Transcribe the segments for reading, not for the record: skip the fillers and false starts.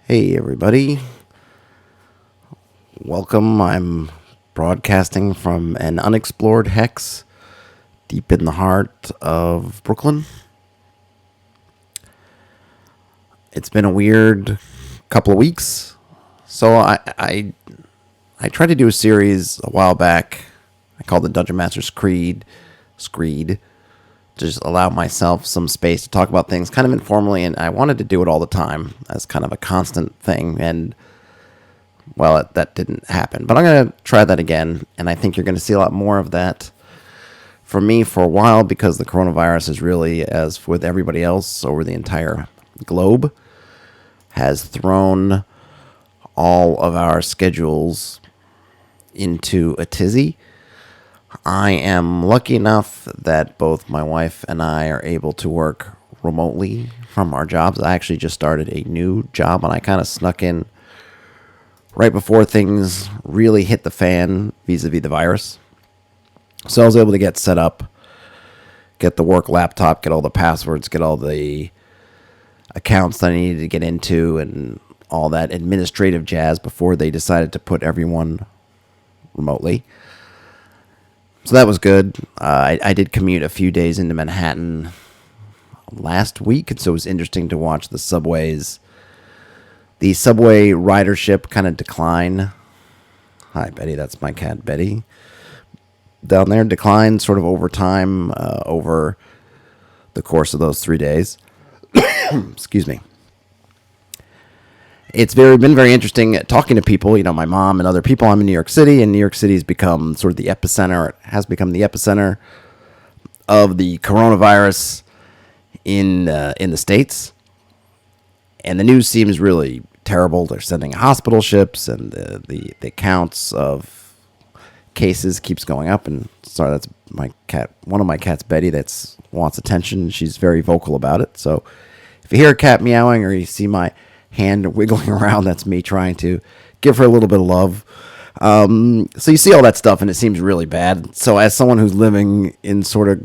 Hey, everybody. Welcome. I'm broadcasting from an unexplored hex deep in the heart of Brooklyn. It's been a weird couple of weeks. So I tried to do a series a while back. I called it Dungeon Master Screed, to just allow myself some space to talk about things kind of informally, and I wanted to do it all the time as kind of a constant thing, and well, that didn't happen. But I'm going to try that again, and I think you're going to see a lot more of that from me for a while because the coronavirus is really, as with everybody else over the entire globe, has thrown all of our schedules into a tizzy. I am lucky enough that both my wife and I are able to work remotely from our jobs. I actually just started a new job, and I kind of snuck in right before things really hit the fan vis-a-vis the virus. So I was able to get set up, get the work laptop, get all the passwords, get all the accounts that I needed to get into, and all that administrative jazz before they decided to put everyone remotely. So that was good. I did commute a few days into Manhattan last week, and so it was interesting to watch the subway ridership kind of decline. Hi, Betty. That's my cat, Betty. Down there, decline sort of over time, over the course of those 3 days. Excuse me. It's been very interesting talking to people, my mom and other people. I'm in New York City, and New York City has become sort of the epicenter. It has become the epicenter of the coronavirus in the States. And the news seems really terrible. They're sending hospital ships, and the counts of cases keeps going up. And sorry, that's my cat. One of my cats, Betty, that wants attention. She's very vocal about it. So if you hear a cat meowing or you see my hand wiggling around, that's me trying to give her a little bit of love. So you see all that stuff, and it seems really bad. So as someone who's living in sort of,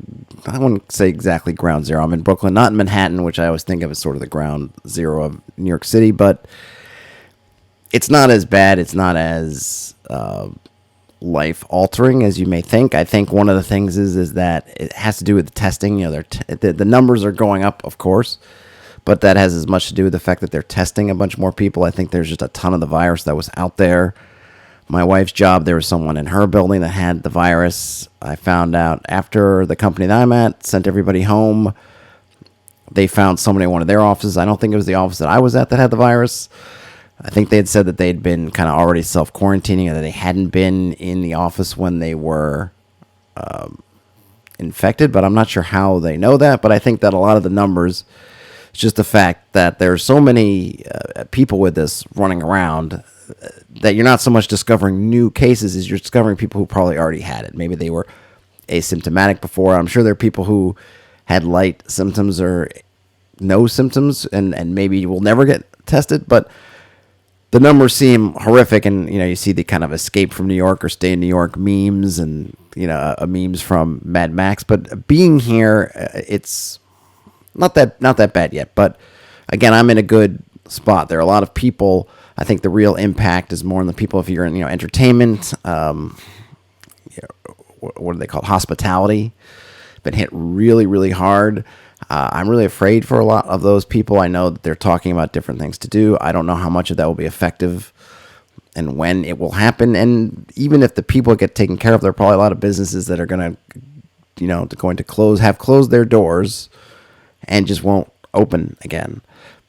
I wouldn't say exactly ground zero. I'm in Brooklyn, not in Manhattan, which I always think of as sort of the ground zero of New York City, but it's not as bad. It's not as life altering as you may think. I think one of the things is that it has to do with the testing. The numbers are going up, of course, but that has as much to do with the fact that they're testing a bunch more people. I think there's just a ton of the virus that was out there. My wife's job, there was someone in her building that had the virus. I found out after the company that I'm at sent everybody home. They found somebody in one of their offices. I don't think it was the office that I was at that had the virus. I think they had said that they'd been kind of already self-quarantining, or that they hadn't been in the office when they were infected, but I'm not sure how they know that. But I think that a lot of the numbers, it's just the fact that there's so many people with this running around that you're not so much discovering new cases as you're discovering people who probably already had it. Maybe they were asymptomatic before. I'm sure there are people who had light symptoms or no symptoms and maybe will never get tested, but the numbers seem horrific. And, you see the kind of escape from New York or stay in New York memes and, memes from Mad Max. But being here, it's not that bad yet. But again, I'm in a good spot. There are a lot of people. I think the real impact is more on the people if you're in, entertainment. What do they call it? Hospitality. Been hit really, really hard. I'm really afraid for a lot of those people. I know that they're talking about different things to do. I don't know how much of that will be effective and when it will happen. And even if the people get taken care of, there are probably a lot of businesses that are going to have closed their doors and just won't open again.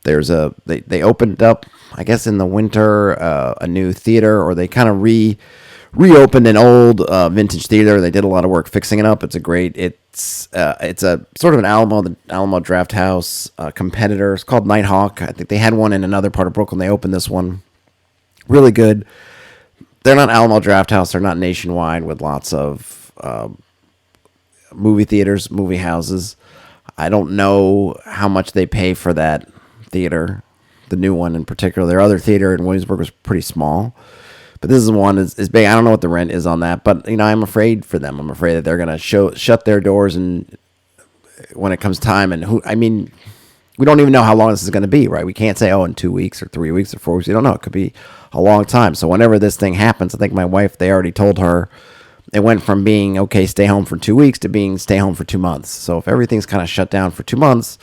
They opened up, I guess, in the winter, a new theater, or they kind of reopened an old vintage theater. They did a lot of work fixing it up. It's a sort of an the Alamo Draft House competitor. It's called Nighthawk. I think they had one in another part of Brooklyn. They opened this one. Really good. They're not Alamo Draft House. They're not nationwide with lots of movie theaters, movie houses. I don't know how much they pay for that theater, the new one in particular. Their other theater in Williamsburg was pretty small, but this is one is big. I don't know what the rent is on that, but I'm afraid for them. I'm afraid that they're going to shut their doors, and when it comes time, and we don't even know how long this is going to be, right? We can't say, oh, in 2 weeks or 3 weeks or 4 weeks. We don't know. It could be a long time. So whenever this thing happens, I think my wife, they already told her it went from being, okay, stay home for 2 weeks to being stay home for 2 months. So if everything's kind of shut down for 2 months,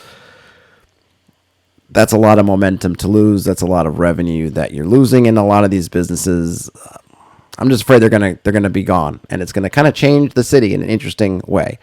that's a lot of momentum to lose. That's a lot of revenue that you're losing in a lot of these businesses. I'm just afraid they're gonna be gone, and it's gonna kind of change the city in an interesting way.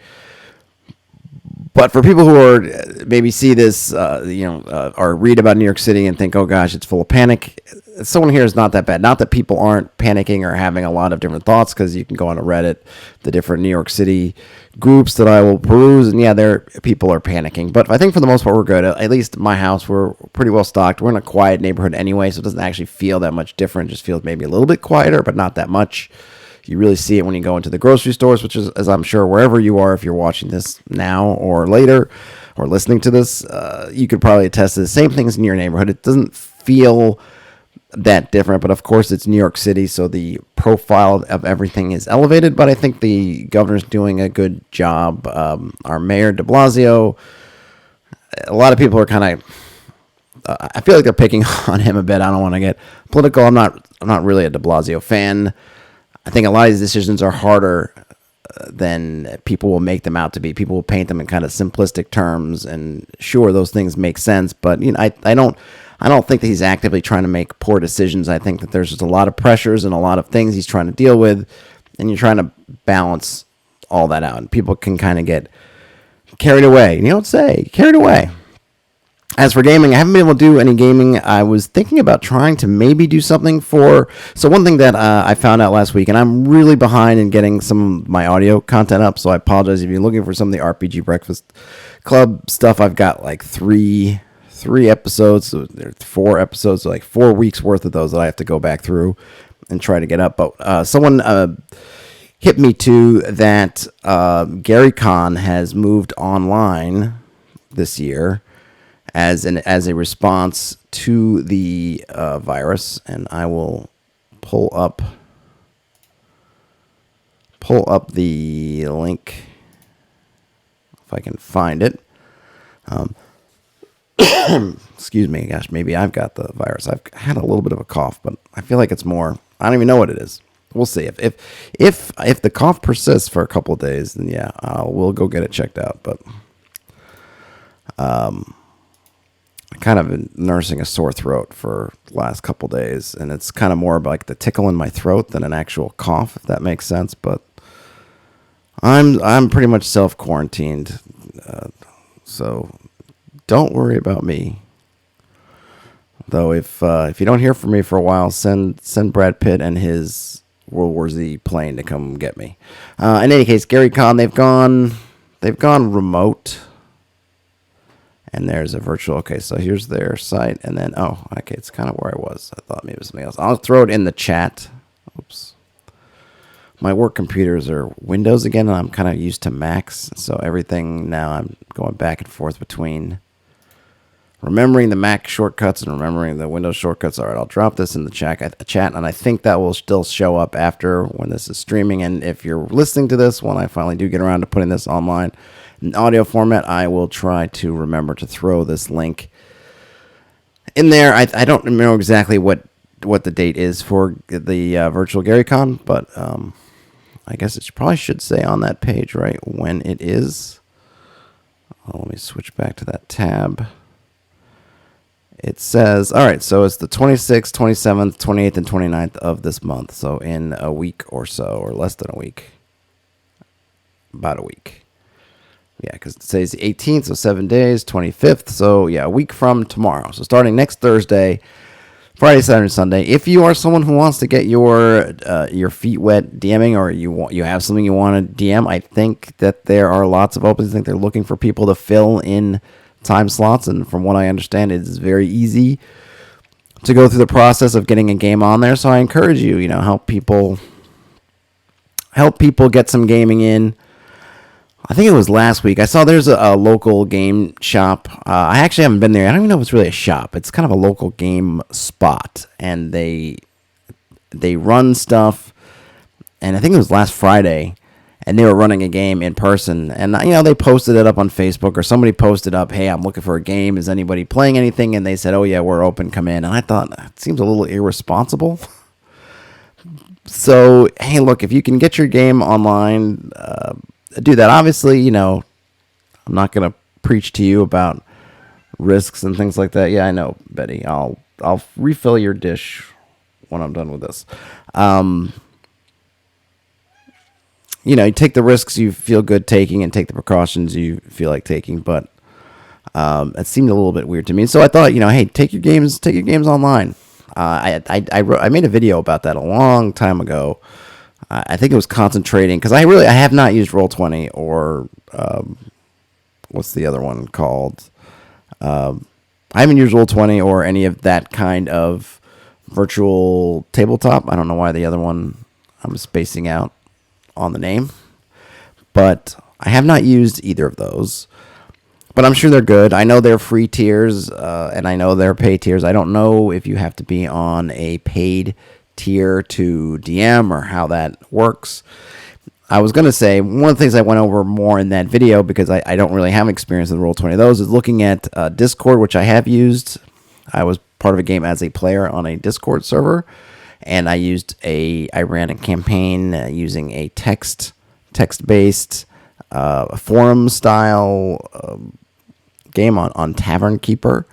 But for people who are maybe see this, or read about New York City and think, oh gosh, it's full of panic. Someone here is not that bad. Not that people aren't panicking or having a lot of different thoughts, because you can go on to Reddit, the different New York City groups that I will peruse, and yeah, people are panicking. But I think for the most part we're good. At least my house, we're pretty well stocked. We're in a quiet neighborhood anyway, so it doesn't actually feel that much different. It just feels maybe a little bit quieter, but not that much. You really see it when you go into the grocery stores, which is, as I'm sure wherever you are, if you're watching this now or later or listening to this, you could probably attest to the same things in your neighborhood. It doesn't feel that different, but of course it's New York City, so the profile of everything is elevated, but I think the governor's doing a good job. Our mayor, de Blasio, a lot of people are kind of, I feel like they're picking on him a bit. I don't want to get political. I'm not really a de Blasio fan. I think a lot of these decisions are harder than people will make them out to be. People will paint them in kind of simplistic terms, and sure, those things make sense, but I don't think that he's actively trying to make poor decisions. I think that there's just a lot of pressures and a lot of things he's trying to deal with, and you're trying to balance all that out, and people can kind of get carried away. Carried away. As for gaming, I haven't been able to do any gaming. I was thinking about trying to maybe do something so one thing that I found out last week, and I'm really behind in getting some of my audio content up, so I apologize if you're looking for some of the RPG Breakfast Club stuff. I've got like three episodes, so there are 4 episodes, so like 4 weeks worth of those that I have to go back through and try to get up. But someone hit me to that Gary Con has moved online this year as a response to the virus, and I will pull up the link if I can find it. Excuse me, gosh, maybe I've got the virus. I've had a little bit of a cough, but I feel like it's more. I don't even know what it is. We'll see. If the cough persists for a couple of days, then yeah, we'll go get it checked out. But I kind of been nursing a sore throat for the last couple of days, and it's kind of more like the tickle in my throat than an actual cough, if that makes sense. But I'm pretty much self-quarantined, so don't worry about me. Though if you don't hear from me for a while, send Brad Pitt and his World War Z plane to come get me. In any case, Gary Con, they've gone remote. And there's a virtual. Okay, so here's their site, and then okay, it's kind of where I was. I thought maybe it was something else. I'll throw it in the chat. Oops. My work computers are Windows again, and I'm kind of used to Macs, so everything now I'm going back and forth between remembering the Mac shortcuts and remembering the Windows shortcuts. All right, I'll drop this in the chat, and I think that will still show up after when this is streaming. And if you're listening to this, when I finally do get around to putting this online in audio format, I will try to remember to throw this link in there. I don't remember exactly what the date is for the virtual GaryCon, but I guess it probably should say on that page, right, when it is. Let me switch back to that tab. It says, all right, so it's the 26th, 27th, 28th, and 29th of this month. So in a week or so, or less than a week. About a week. Yeah, because it says the 18th, so 7 days, 25th. So, yeah, a week from tomorrow. So starting next Thursday, Friday, Saturday, Sunday. If you are someone who wants to get your feet wet DMing, or you have something you want to DM, I think that there are lots of openings. I think they're looking for people to fill in time slots, and from what I understand, it's very easy to go through the process of getting a game on there. So I encourage you, help people get some gaming in. I think it was last week. I saw there's a local game shop. I actually haven't been there. I don't even know if it's really a shop. It's kind of a local game spot, and they run stuff. And I think it was last Friday, and they were running a game in person. And, they posted it up on Facebook, or somebody posted up, hey, I'm looking for a game. Is anybody playing anything? And they said, oh, yeah, we're open. Come in. And I thought, it seems a little irresponsible. So, hey, look, if you can get your game online, do that. Obviously, I'm not going to preach to you about risks and things like that. Yeah, I know, Betty. I'll refill your dish when I'm done with this. You take the risks you feel good taking and take the precautions you feel like taking, but it seemed a little bit weird to me. So I thought, hey, take your games online. I made a video about that a long time ago. I think it was concentrating because I have not used Roll20 or what's the other one called? I haven't used Roll20 or any of that kind of virtual tabletop. I don't know why the other one I'm spacing out on the name, but I have not used either of those. But I'm sure they're good. I know they're free tiers, and I know they're paid tiers. I don't know if you have to be on a paid tier to DM or how that works. I was going to say, one of the things I went over more in that video, because I don't really have experience in Roll20 of those, is looking at Discord, which I have used. I was part of a game as a player on a Discord server, and I ran a campaign using a text-based forum-style game on Tavern Keeper.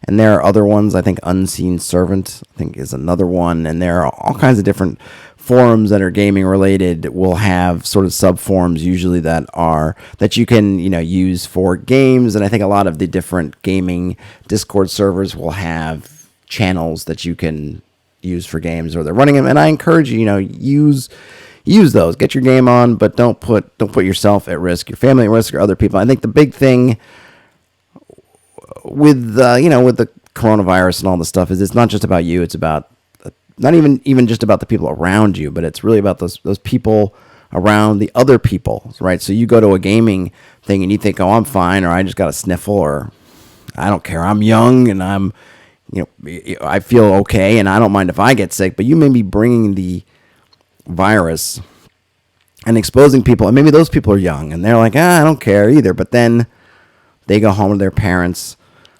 And there are other ones. I think Unseen Servant, I think, is another one. And there are all kinds of different forums that are gaming related. Will have sort of sub forums usually that you can use for games. And I think a lot of the different gaming Discord servers will have channels that you can use for games, or they're running them. And I encourage you, use those. Get your game on, but don't put yourself at risk, your family at risk, or other people. I think the big thing with the coronavirus and all this stuff is it's not just about you. It's about not even just about the people around you, but it's really about those people around the other people, right? So you go to a gaming thing and you think, oh, I'm fine, or I just got a sniffle, or I don't care, I'm young and I feel okay and I don't mind if I get sick. But you may be bringing the virus and exposing people, and maybe those people are young and they're like, I don't care either. But then they go home to their parents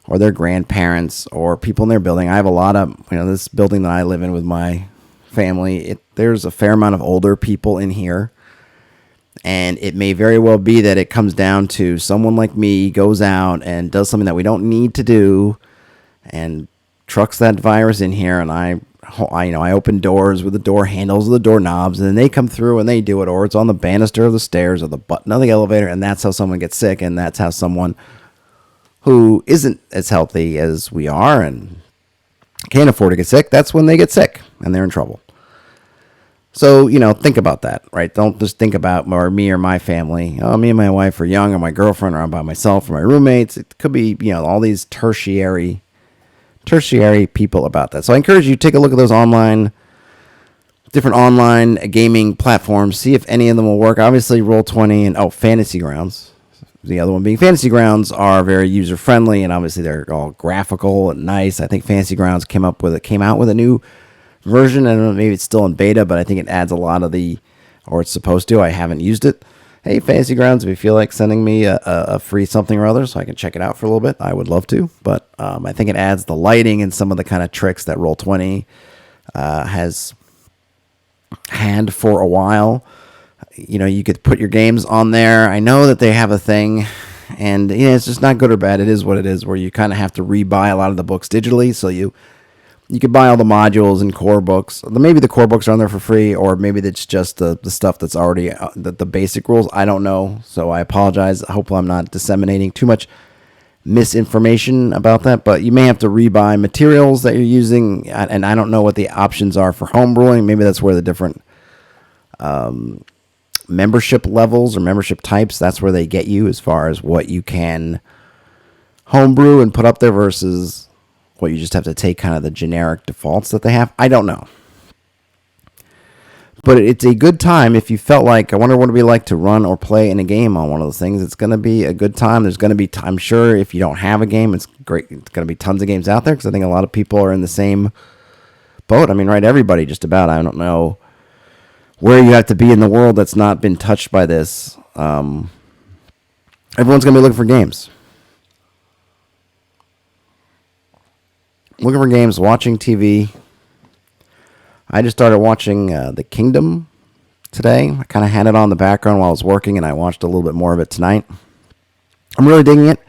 or their grandparents or people in their building. I have a lot of, this building that I live in with my family, there's a fair amount of older people in here. And it may very well be that it comes down to someone like me goes out and does something that we don't need to do and trucks that virus in here. And I open doors with the door handles, the door knobs, and then they come through and they do it, or it's on the banister of the stairs or the button of the elevator, and that's how someone gets sick, and that's how someone who isn't as healthy as we are and can't afford to get sick, that's when they get sick and they're in trouble. So, think about that, right? Don't just think about me or my family. Oh, me and my wife are young, or my girlfriend, or I'm by myself, or my roommates. It could be, all these tertiary people about that. So I encourage you to take a look at those different online gaming platforms, see if any of them will work. Obviously, Roll20 and Fantasy Grounds. The other one being Fantasy Grounds are very user friendly, and obviously they're all graphical and nice. I think Fantasy Grounds came out with a new version. I don't know, maybe it's still in beta, but I think it adds a lot of or it's supposed to. I haven't used it. Hey, Fantasy Grounds, if you feel like sending me a free something or other so I can check it out for a little bit, I would love to. But I think it adds the lighting and some of the kind of tricks that Roll20 has had for a while. You could put your games on there. I know that they have a thing, and it's just not good or bad. It is what it is, where you kind of have to rebuy a lot of the books digitally. So you could buy all the modules and core books. Maybe the core books are on there for free, or maybe it's just the stuff that's already the basic rules. I don't know, so I apologize. Hopefully I'm not disseminating too much misinformation about that, but you may have to rebuy materials that you're using, and I don't know what the options are for homebrewing. Maybe that's where the different membership levels or membership types, that's where they get you as far as what you can homebrew and put up there versus what you just have to take kind of the generic defaults that they have. I don't know. But it's a good time if you felt like, I wonder what it'd be like to run or play in a game on one of those things. It's going to be a good time. There's going to be, I'm sure if you don't have a game, it's great. It's going to be tons of games out there because I think a lot of people are in the same boat. I mean, right, everybody just about. I don't know where you have to be in the world that's not been touched by this. Everyone's going to be looking for games. Looking for games, watching TV. I just started watching The Kingdom today. I kind of had it on the background while I was working, and I watched a little bit more of it tonight. I'm really digging it.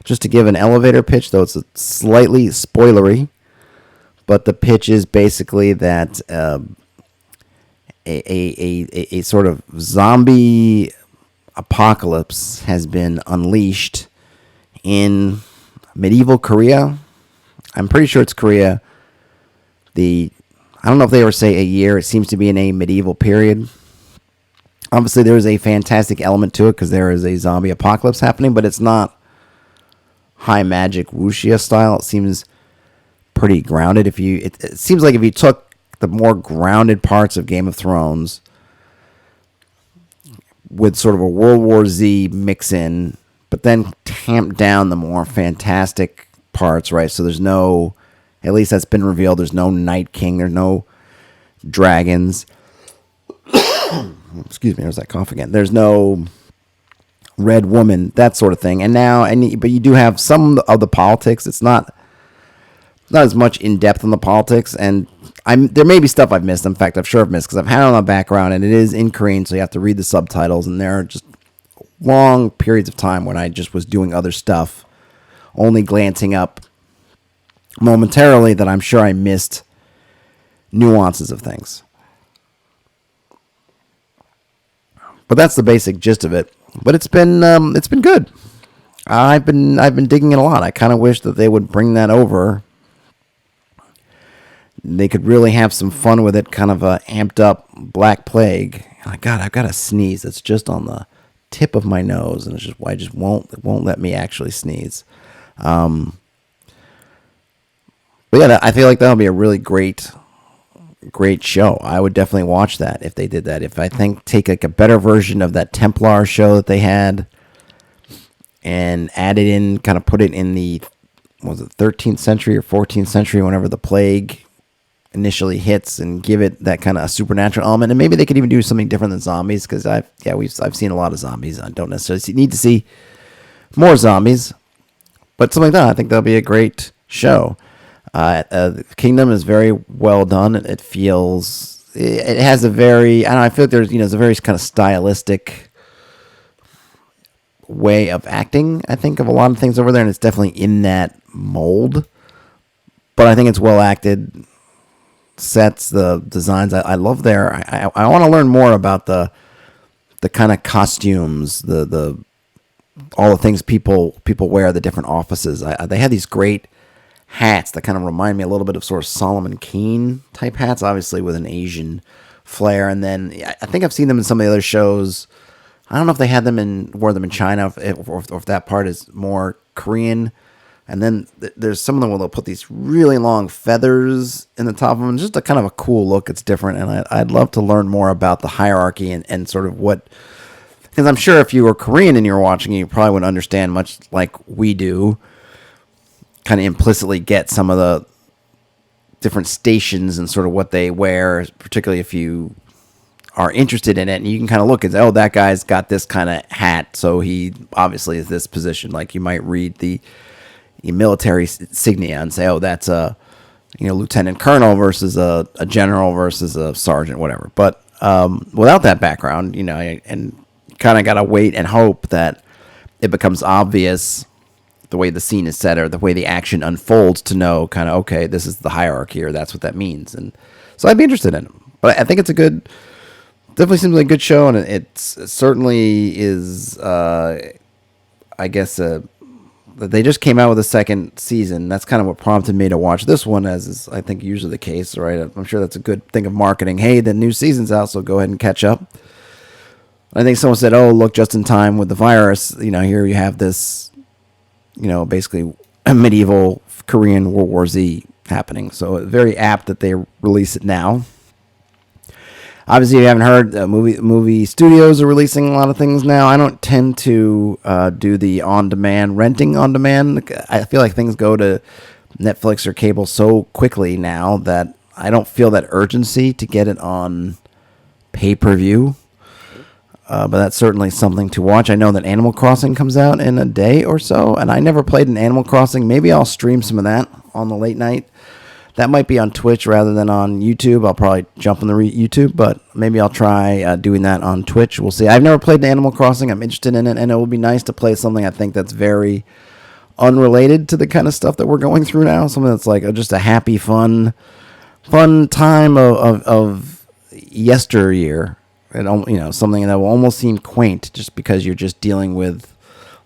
Just to give an elevator pitch, though it's slightly spoilery, but the pitch is basically that a sort of zombie apocalypse has been unleashed in medieval Korea. I'm pretty sure it's Korea. I don't know if they ever say a year. It seems to be in a medieval period. Obviously, there is a fantastic element to it because there is a zombie apocalypse happening, but it's not high magic wuxia style. It seems pretty grounded. It seems like if you took the more grounded parts of Game of Thrones with sort of a World War Z mix in, but then tamp down the more fantastic parts, right? So there's no, at least that's been revealed, there's no Night King, there's no dragons. Excuse me, there's that cough again. There's no Red Woman, that sort of thing. But you do have some of the politics. It's not as much in depth on the politics, and there may be stuff I've missed. In fact, I'm sure I've missed because I've had it on the background, and it is in Korean, so you have to read the subtitles. And there are just long periods of time when I just was doing other stuff, only glancing up momentarily that I'm sure I missed nuances of things. But that's the basic gist of it. But it's been good. I've been digging it a lot. I kind of wish that they would bring that over. They could really have some fun with it, kind of a amped up Black Plague. God, I've got a sneeze that's just on the tip of my nose, and it won't let me actually sneeze. But yeah, I feel like that'll be a really great show. I would definitely watch that if they did that. If I take like a better version of that Templar show that they had and add it in, kind of put it in the, was it 13th century or 14th century, whenever the plague initially hits, and give it that kind of a supernatural element. And maybe they could even do something different than zombies, because I've seen a lot of zombies. I don't necessarily need to see more zombies, but something like that. I think that'll be a great show. The Kingdom is very well done. It has a very, I feel like there's a very kind of stylistic way of acting, I think, of a lot of things over there, and it's definitely in that mold. But I think it's well acted. Sets, the designs, I love there. I want to learn more about the kind of costumes, the all the things people wear at the different offices. They have these great hats that kind of remind me a little bit of sort of Solomon Kane type hats, obviously with an Asian flair. And then I think I've seen them in some of the other shows. I don't know if they had them wore them in China, or if that part is more Korean. And then there's some of them where they'll put these really long feathers in the top of them. Just a kind of a cool look. It's different. And I'd love to learn more about the hierarchy and sort of what, because I'm sure if you were Korean and you were watching it, you probably wouldn't understand much like we do. Kind of implicitly get some of the different stations and sort of what they wear, particularly if you are interested in it. And you can kind of look and say, oh, that guy's got this kind of hat, so he obviously is this position. Like you might read the military insignia and say, oh, that's a lieutenant colonel versus a general versus a sergeant, whatever. But without that background, and kind of got to wait and hope that it becomes obvious the way the scene is set or the way the action unfolds to know kind of, okay, this is the hierarchy or that's what that means. And so I'd be interested in it. But I think it's definitely seems like a good show, and it certainly is, I guess, they just came out with a second season. That's kind of what prompted me to watch this one, as is, I think, usually the case, right? I'm sure that's a good thing of marketing. Hey, the new season's out, so go ahead and catch up. I think someone said, oh, look, just in time with the virus, here you have this, basically a medieval Korean World War Z happening. So it's very apt that they release it now. Obviously, if you haven't heard, movie studios are releasing a lot of things now. I don't tend to do the renting on demand. I feel like things go to Netflix or cable so quickly now that I don't feel that urgency to get it on pay-per-view. But that's certainly something to watch. I know that Animal Crossing comes out in a day or so, and I never played an Animal Crossing. Maybe I'll stream some of that on the late night. That might be on Twitch rather than on YouTube. I'll probably jump on the YouTube, but maybe I'll try doing that on Twitch. We'll see. I've never played Animal Crossing. I'm interested in it, and it would be nice to play something I think that's very unrelated to the kind of stuff that we're going through now. Something that's like just a happy, fun time of yesteryear. And, something that will almost seem quaint just because you're just dealing with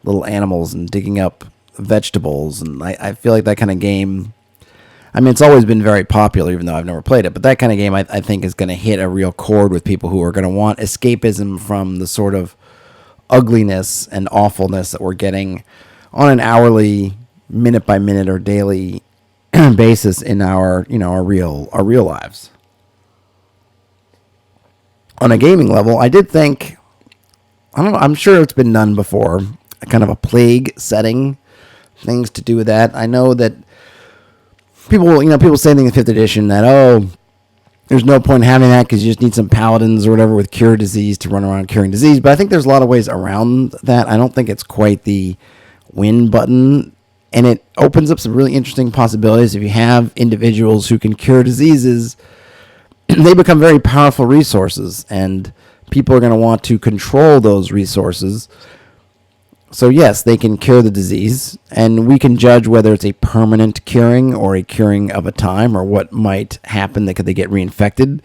little animals and digging up vegetables. And I feel like that kind of game, I mean, it's always been very popular, even though I've never played it. But that kind of game, I think, is going to hit a real chord with people who are going to want escapism from the sort of ugliness and awfulness that we're getting on an hourly, minute by minute, or daily basis in our real lives. On a gaming level, I did think, I don't know, I'm sure it's been done before, kind of a plague setting, things to do with that. I know that people say in the 5th edition that, there's no point in having that because you just need some paladins or whatever with cure disease to run around curing disease. But I think there's a lot of ways around that. I don't think it's quite the win button, and it opens up some really interesting possibilities. If you have individuals who can cure diseases, they become very powerful resources, and people are going to want to control those resources. So yes, they can cure the disease, and we can judge whether it's a permanent curing or a curing of a time, or what might happen. Could they get reinfected?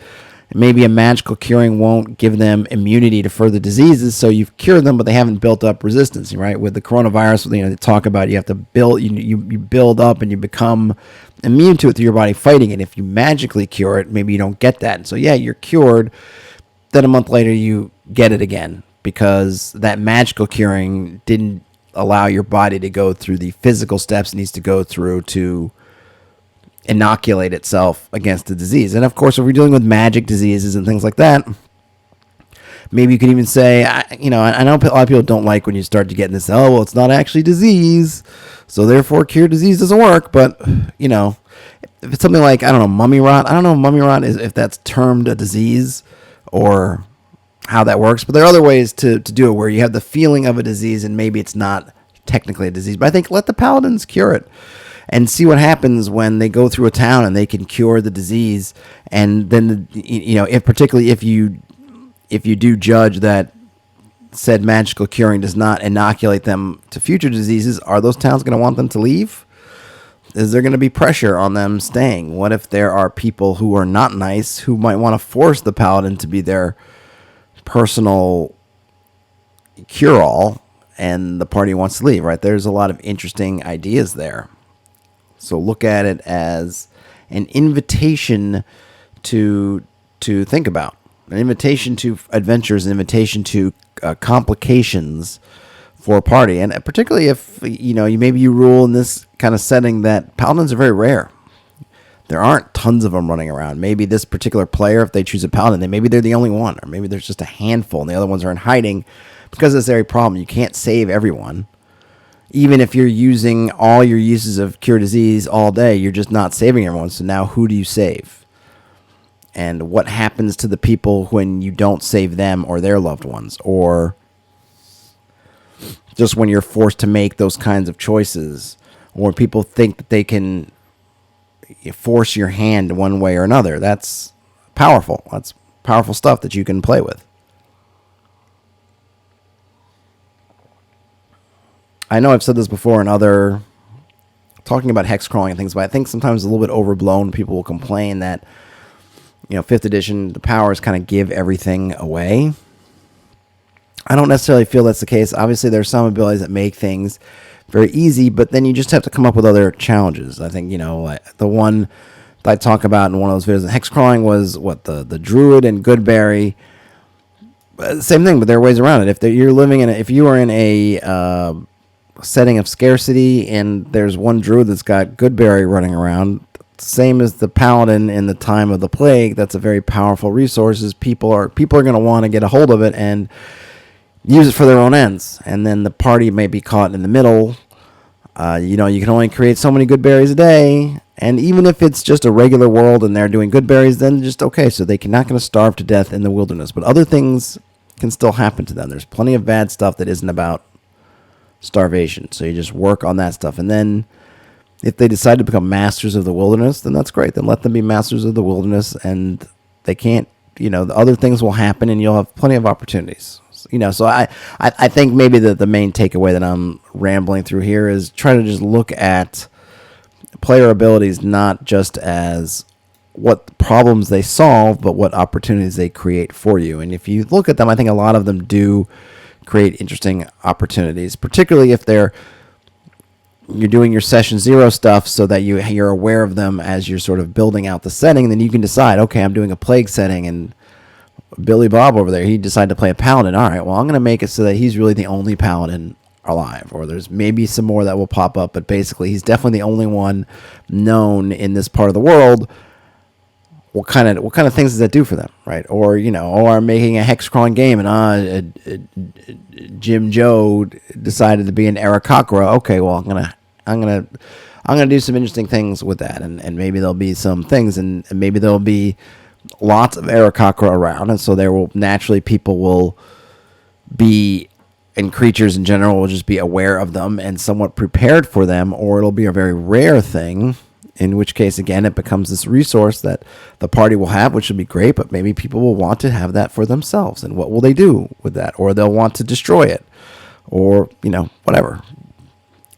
Maybe a magical curing won't give them immunity to further diseases, so you've cured them, but they haven't built up resistance, right? With the coronavirus, they talk about you have to build, you build up and you become immune to it through your body fighting it. If you magically cure it, maybe you don't get that. And so, yeah, you're cured. Then a month later, you get it again because that magical curing didn't allow your body to go through the physical steps it needs to go through to inoculate itself against the disease. And of course, if we're dealing with magic diseases and things like that, maybe you could even say, I know a lot of people don't like when you start to get in this, it's not actually disease, so therefore cure disease doesn't work. But, if it's something like, mummy rot, I don't know if mummy rot is, if that's termed a disease or how that works. But there are other ways to do it where you have the feeling of a disease and maybe it's not technically a disease. But I think let the paladins cure it and see what happens when they go through a town and they can cure the disease. And then, if you do judge that said magical curing does not inoculate them to future diseases, are those towns going to want them to leave? Is there going to be pressure on them staying? What if there are people who are not nice who might want to force the paladin to be their personal cure-all and the party wants to leave, right? There's a lot of interesting ideas there. So look at it as an invitation to think about, an invitation to adventures, an invitation to complications for a party. And particularly if, you rule in this kind of setting that paladins are very rare. There aren't tons of them running around. Maybe this particular player, if they choose a paladin, maybe they're the only one, or maybe there's just a handful and the other ones are in hiding because of this very problem. You can't save everyone. Even if you're using all your uses of cure disease all day, you're just not saving everyone. So now who do you save? And what happens to the people when you don't save them or their loved ones? Or just when you're forced to make those kinds of choices, or when people think that they can force your hand one way or another. That's powerful. That's powerful stuff that you can play with. I know I've said this before in other talking about hex crawling and things, but I think sometimes it's a little bit overblown. People will complain that, 5th edition, the powers kind of give everything away. I don't necessarily feel that's the case. Obviously, there's some abilities that make things very easy, but then you just have to come up with other challenges. I think, the one that I talk about in one of those videos, hex crawling, was the Druid and Goodberry. Same thing, but there are ways around it. If you are in a setting of scarcity and there's one Druid that's got Goodberry running around, same as the Paladin in the time of the plague, that's a very powerful resource. People are going to want to get a hold of it and use it for their own ends, and then the party may be caught in the middle. You can only create so many good berries a day, And even if it's just a regular world and they're doing good berries, then just okay. So they're not going to starve to death in the wilderness. But other things can still happen to them. There's plenty of bad stuff that isn't about starvation. So you just work on that stuff. And then if they decide to become masters of the wilderness, then that's great. Then let them be masters of the wilderness. And they can't, the other things will happen and you'll have plenty of opportunities. So I think maybe the main takeaway that I'm rambling through here is try to just look at player abilities not just as what problems they solve, but what opportunities they create for you. And if you look at them, I think a lot of them do create interesting opportunities, particularly if you're doing your session 0 stuff so that you're aware of them as you're sort of building out the setting. Then you can decide, okay, I'm doing a plague setting, and Billy Bob over there, he decided to play a paladin. All right, well, I'm going to make it so that he's really the only paladin alive, or there's maybe some more that will pop up, but basically he's definitely the only one known in this part of the world. What kind of things does that do for them, right? Or I'm making a hex crawling game, and Jim Joe decided to be an Aarakocra. Okay, well, I'm gonna do some interesting things with that, and maybe there'll be some things, and maybe there'll be lots of Aarakocra around, and so people will be, and creatures in general will just be aware of them and somewhat prepared for them, or it'll be a very rare thing, in which case, again, it becomes this resource that the party will have, which will be great, but maybe people will want to have that for themselves, and what will they do with that? Or they'll want to destroy it, or, whatever.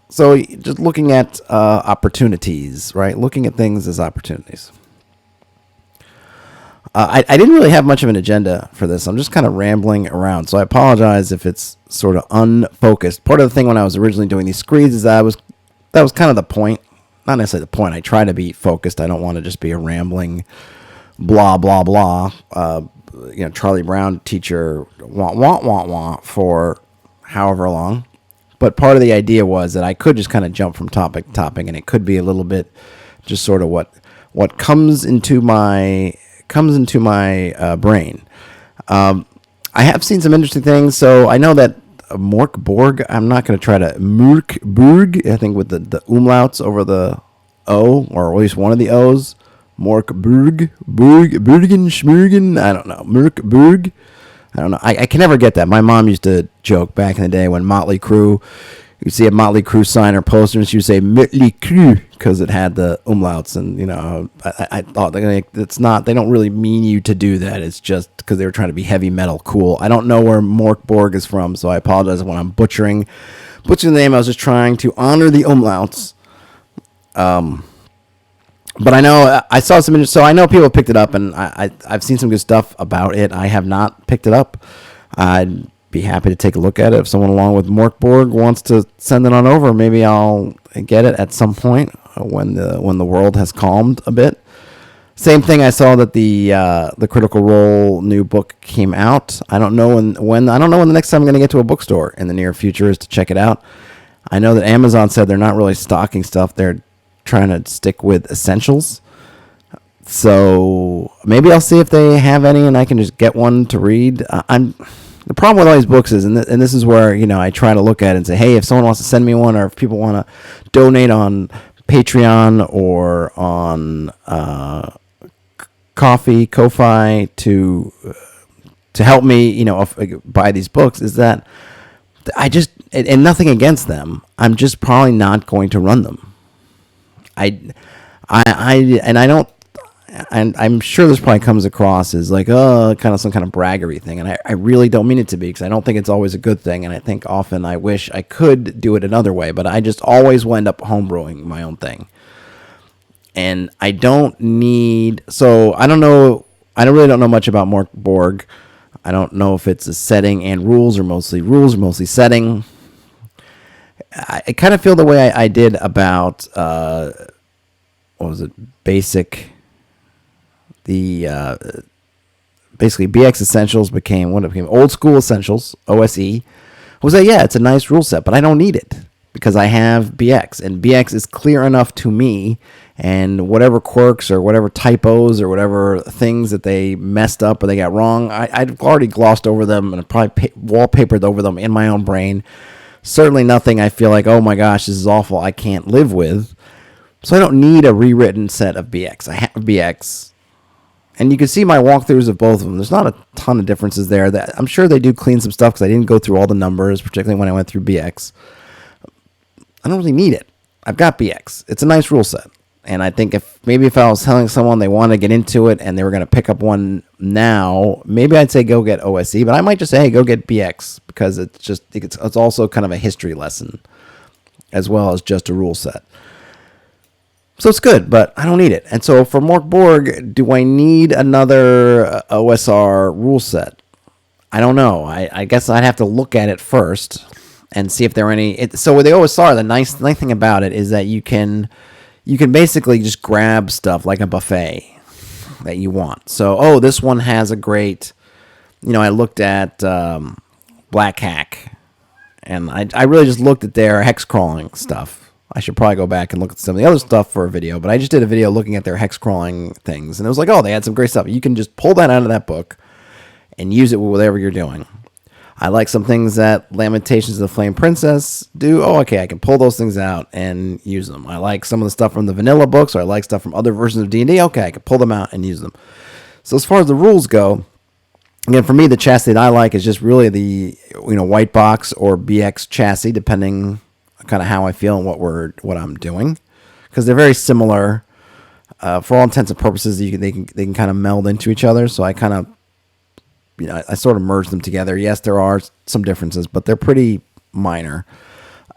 So just looking at opportunities, right? Looking at things as opportunities. I didn't really have much of an agenda for this. I'm just kind of rambling around, so I apologize if it's sort of unfocused. Part of the thing when I was originally doing these screeds is that was kind of the point. Not necessarily the point. I try to be focused. I don't want to just be a rambling blah, blah, blah. Charlie Brown teacher, wah, for however long. But part of the idea was that I could just kind of jump from topic to topic, and it could be a little bit just sort of what comes into my brain. I have seen some interesting things. So I know that Morkborg, I'm not going to try to Morkborg, I think with the umlauts over the O, or at least one of the O's. Morkborg, Bergen, Schmurgen, I don't know. Morkborg, I don't know. I can never get that. My mom used to joke back in the day when Motley Crue, you see a Motley Crue sign or poster, and she would say Motley Crue because it had the umlauts, and I thought it's not. They don't really mean you to do that. It's just because they were trying to be heavy metal cool. I don't know where Morkborg is from, so I apologize when I'm butchering the name. I was just trying to honor the umlauts. But I know I saw some interest, so I know people picked it up, and I've seen some good stuff about it. I have not picked it up. I'd be happy to take a look at it. If someone along with Morkborg wants to send it on over, maybe I'll get it at some point when the world has calmed a bit. Same thing. I saw that the Critical Role new book came out. I don't know when the next time I'm going to get to a bookstore in the near future is to check it out. I know that Amazon said they're not really stocking stuff. They're trying to stick with essentials. So maybe I'll see if they have any and I can just get one to read. The problem with all these books is, and this is where, I try to look at it and say, hey, if someone wants to send me one, or if people want to donate on Patreon or on Ko-Fi to help me, buy these books, is that I just, and nothing against them, I'm just probably not going to run them. I'm sure this probably comes across as like, kind of some kind of braggery thing. And I really don't mean it to be, because I don't think it's always a good thing. And I think often I wish I could do it another way, but I just always wind up homebrewing my own thing. And I don't need, so I don't know, I really don't know much about Morkborg. I don't know if it's a setting and rules or mostly setting. I kind of feel the way I did about, what was it, basic, basically BX Essentials became Old School Essentials, OSE, was that, yeah, it's a nice rule set, but I don't need it because I have BX, and BX is clear enough to me, and whatever quirks or whatever typos or whatever things that they messed up or they got wrong, I've already glossed over them and probably wallpapered over them in my own brain. Certainly nothing I feel like, oh my gosh, this is awful, I can't live with. So I don't need a rewritten set of BX. I have BX. And you can see my walkthroughs of both of them. There's not a ton of differences there. That I'm sure they do clean some stuff because I didn't go through all the numbers, particularly when I went through BX. I don't really need it. I've got BX. It's a nice rule set. And I think if I was telling someone they want to get into it and they were going to pick up one now, maybe I'd say go get OSE, but I might just say, hey, go get BX because it's also kind of a history lesson as well as just a rule set. So it's good, but I don't need it. And so for Mork Borg, do I need another OSR rule set? I don't know. I guess I'd have to look at it first and see if there are any. So with the OSR, the nice thing about it is that you can basically just grab stuff like a buffet that you want. So, this one has a great, I looked at Black Hack, and I really just looked at their hex crawling stuff. I should probably go back and look at some of the other stuff for a video, but I just did a video looking at their hex crawling things, and it was like, they had some great stuff. You can just pull that out of that book and use it with whatever you're doing. I like some things that Lamentations of the Flame Princess do. I can pull those things out and use them. I like some of the stuff from the vanilla books, or I like stuff from other versions of D&D. I can pull them out and use them. So as far as the rules go, again, for me, the chassis that I like is just really the white box or BX chassis, depending kind of how I feel and what I'm doing, because they're very similar for all intents and purposes. They can kind of meld into each other. So I kind of I sort of merge them together. Yes, there are some differences, but they're pretty minor.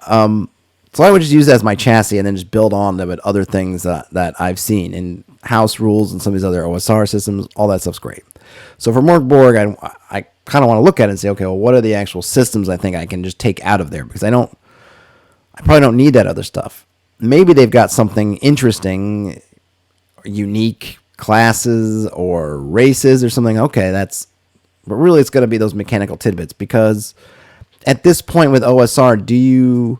So I would just use that as my chassis and then just build on them with other things that I've seen in house rules and some of these other OSR systems. All that stuff's great. So for Mork Borg, I kind of want to look at it and say, okay, well, what are the actual systems I think I can just take out of there? Because I probably don't need that other stuff. Maybe they've got something interesting, unique classes or races or something. But really it's going to be those mechanical tidbits, because at this point with OSR,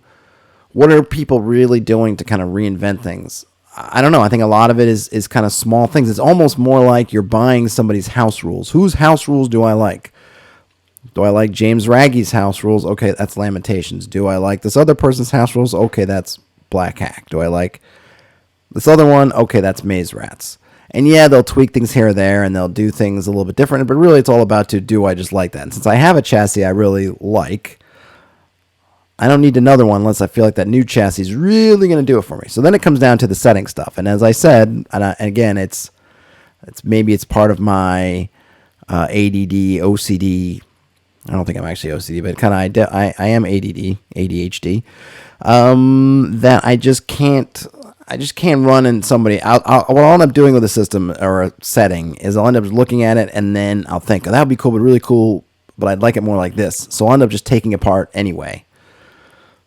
what are people really doing to kind of reinvent things? I don't know. I think a lot of it is kind of small things. It's almost more like you're buying somebody's house rules. Whose house rules do I like? Do I like James Raggy's house rules? Okay, that's Lamentations. Do I like this other person's house rules? Okay, that's Black Hack. Do I like this other one? Okay, that's Maze Rats. And yeah, they'll tweak things here or there, and they'll do things a little bit different, but really it's all about do I just like that? And since I have a chassis I really like, I don't need another one unless I feel like that new chassis is really going to do it for me. So then it comes down to the setting stuff. And as I said, and again, it's part of my ADD, OCD. I don't think I'm actually OCD, but kind of I am ADD, ADHD. That I just can't run in somebody. What I'll end up doing with a system or a setting is I'll end up looking at it and then I'll think, that would be cool, but really cool, but I'd like it more like this. So I'll end up just taking it apart anyway.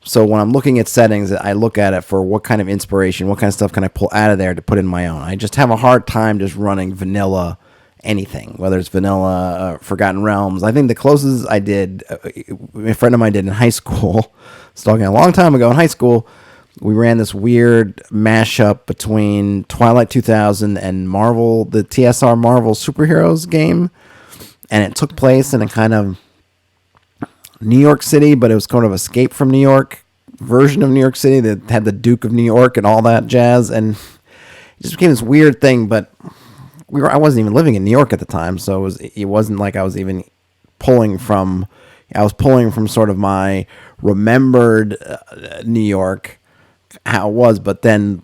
So when I'm looking at settings, I look at it for what kind of inspiration, what kind of stuff can I pull out of there to put in my own. I just have a hard time just running vanilla anything, whether it's vanilla Forgotten Realms. I think the closest I did, a friend of mine did in high school, it's talking a long time ago in high school, we ran this weird mashup between Twilight 2000 and Marvel, the TSR Marvel Superheroes game, and it took place in a kind of New York City, but it was kind of Escape from New York version of New York City that had the Duke of New York and all that jazz, and it just became this weird thing. But I wasn't even living in New York at the time, so it wasn't like I was even pulling from. I was pulling from sort of my remembered New York, how it was, but then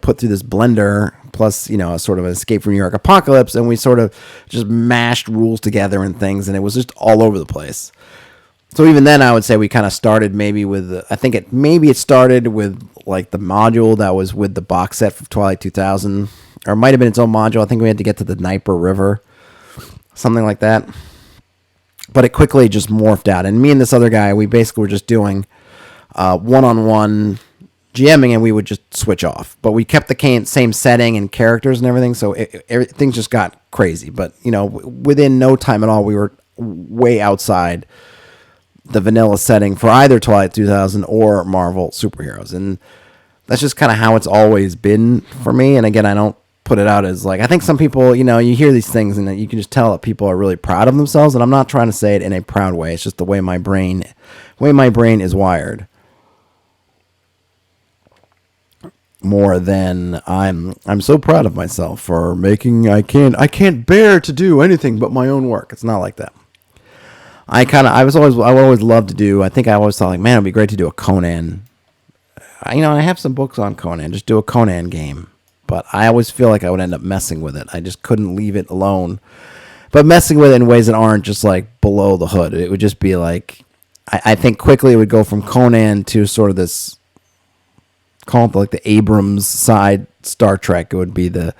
put through this blender plus a sort of an Escape from New York apocalypse, and we sort of just mashed rules together and things, and it was just all over the place. So even then, I would say we kind of started maybe with, I think it started with like the module that was with the box set from Twilight 2000, or it might have been its own module. I think we had to get to the Dnieper River, something like that. But it quickly just morphed out. And me and this other guy, we basically were just doing one-on-one GMing, and we would just switch off. But we kept the same setting and characters and everything, so things just got crazy. But, within no time at all, we were way outside the vanilla setting for either Twilight 2000 or Marvel superheroes. And that's just kind of how it's always been for me. And again, I don't put it out as like, I think some people, you hear these things and you can just tell that people are really proud of themselves. And I'm not trying to say it in a proud way. It's just the way my brain is wired. more than I'm so proud of myself for making. I can't bear to do anything but my own work. It's not like that. I always loved to do. I think I always thought like, man, it'd be great to do a Conan. I have some books on Conan. Just do a Conan game. But I always feel like I would end up messing with it. I just couldn't leave it alone. But messing with it in ways that aren't just like below the hood. It would just be like, I think quickly it would go from Conan to sort of this, call it like the Abrams side Star Trek. It would be the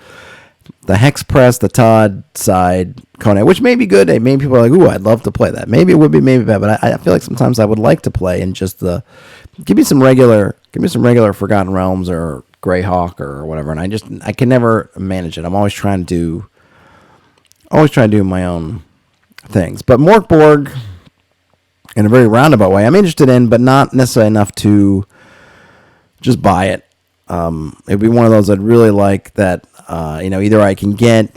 Hex Press, the Todd side Conan, which may be good. Maybe people are like, ooh, I'd love to play that. Maybe it would be, maybe bad. But I feel like sometimes I would like to play in just give me some regular Forgotten Realms or Greyhawk or whatever. And I can never manage it. I'm always trying to do my own things. But Morkborg, in a very roundabout way, I'm interested in, but not necessarily enough to just buy it. It'd be one of those I'd really like that, either I can get,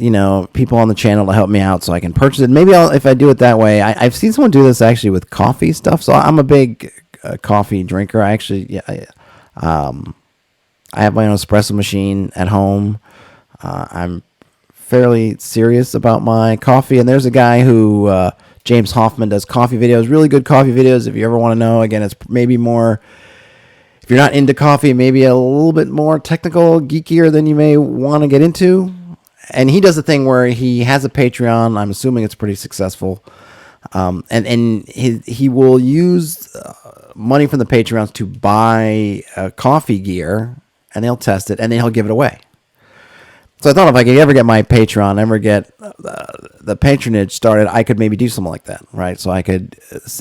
people on the channel to help me out so I can purchase it. Maybe if I do it that way, I've seen someone do this actually with coffee stuff. So I'm a big coffee drinker. I actually, I have my own espresso machine at home. I'm fairly serious about my coffee, and there's a guy who James Hoffman does coffee videos, really good coffee videos. If you ever want to know, again, it's maybe more, if you're not into coffee, maybe a little bit more technical, geekier than you may want to get into. And he does a thing where he has a Patreon. I'm assuming it's pretty successful, and he will use money from the Patreons to buy coffee gear, and they'll test it, and then he'll give it away. So I thought if I could ever get my Patreon, ever get the patronage started, I could maybe do something like that, right? So I could,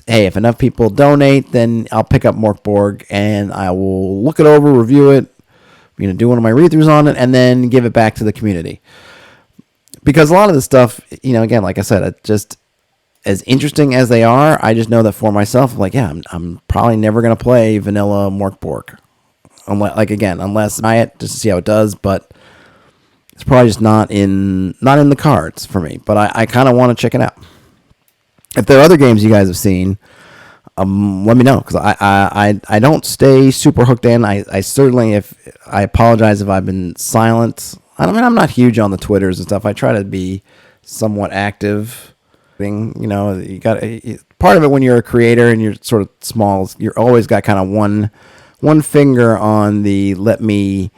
hey, if enough people donate, then I'll pick up Morkborg and I will look it over, review it, do one of my read-throughs on it, and then give it back to the community. Because a lot of this stuff, again, like I said, it's just as interesting as they are. I just know that for myself, I'm probably never going to play vanilla Morkborg, unless I buy it just to see how it does, but it's probably just not in the cards for me, but I kind of want to check it out. If there are other games you guys have seen, let me know, because I don't stay super hooked in. I certainly, I apologize if I've been silent. I'm not huge on the Twitters and stuff. I try to be somewhat active. You got part of it when you're a creator and you're sort of small. You're always got kind of one finger on the let me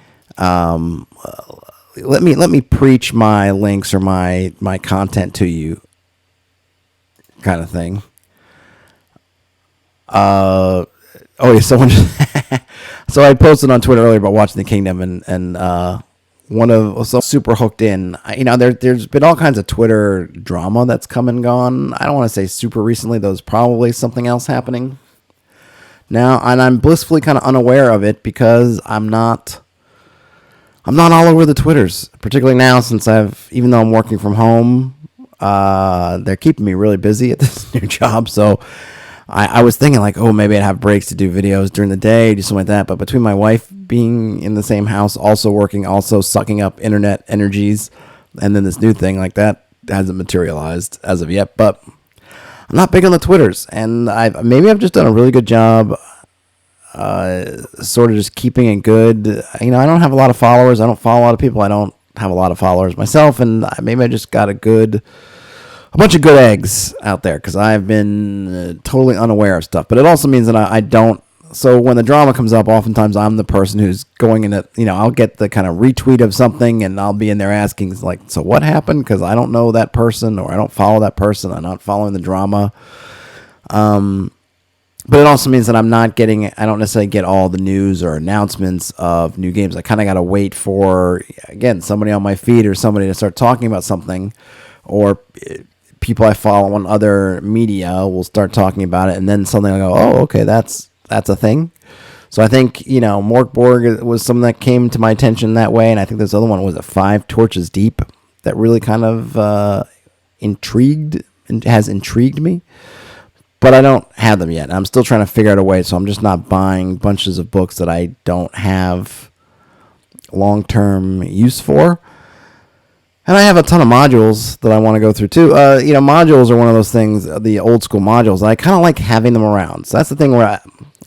preach my links or my content to you kind of thing. So I posted on Twitter earlier about watching The Kingdom, and so super hooked in. There's been all kinds of Twitter drama that's come and gone. I don't want to say super recently. There's probably something else happening now, and I'm blissfully kind of unaware of it because I'm not all over the Twitters, particularly now since even though I'm working from home, they're keeping me really busy at this new job. So I was thinking maybe I'd have breaks to do videos during the day, do something like that. But between my wife being in the same house, also working, also sucking up internet energies, and then this new thing like that hasn't materialized as of yet. But I'm not big on the Twitters, and I've just done a really good job sort of just keeping it good. I don't have a lot of followers. I don't follow a lot of people. I don't have a lot of followers myself, and maybe I just got a bunch of good eggs out there because I've been totally unaware of stuff. But it also means that I don't. So when the drama comes up, oftentimes I'm the person who's going in it. I'll get the kind of retweet of something, and I'll be in there asking, so what happened? Because I don't know that person, or I don't follow that person. I'm not following the drama. But it also means that I don't necessarily get all the news or announcements of new games. I kind of got to wait for, again, somebody on my feed or somebody to start talking about something, or people I follow on other media will start talking about it, and then suddenly I'll go, oh, okay, that's a thing. So I think, Morkborg was something that came to my attention that way, and I think this other one was 5 Torches Deep that really kind of has intrigued me. But I don't have them yet. I'm still trying to figure out a way, so I'm just not buying bunches of books that I don't have long-term use for. And I have a ton of modules that I want to go through, too. Modules are one of those things, the old-school modules. I kind of like having them around. So that's the thing where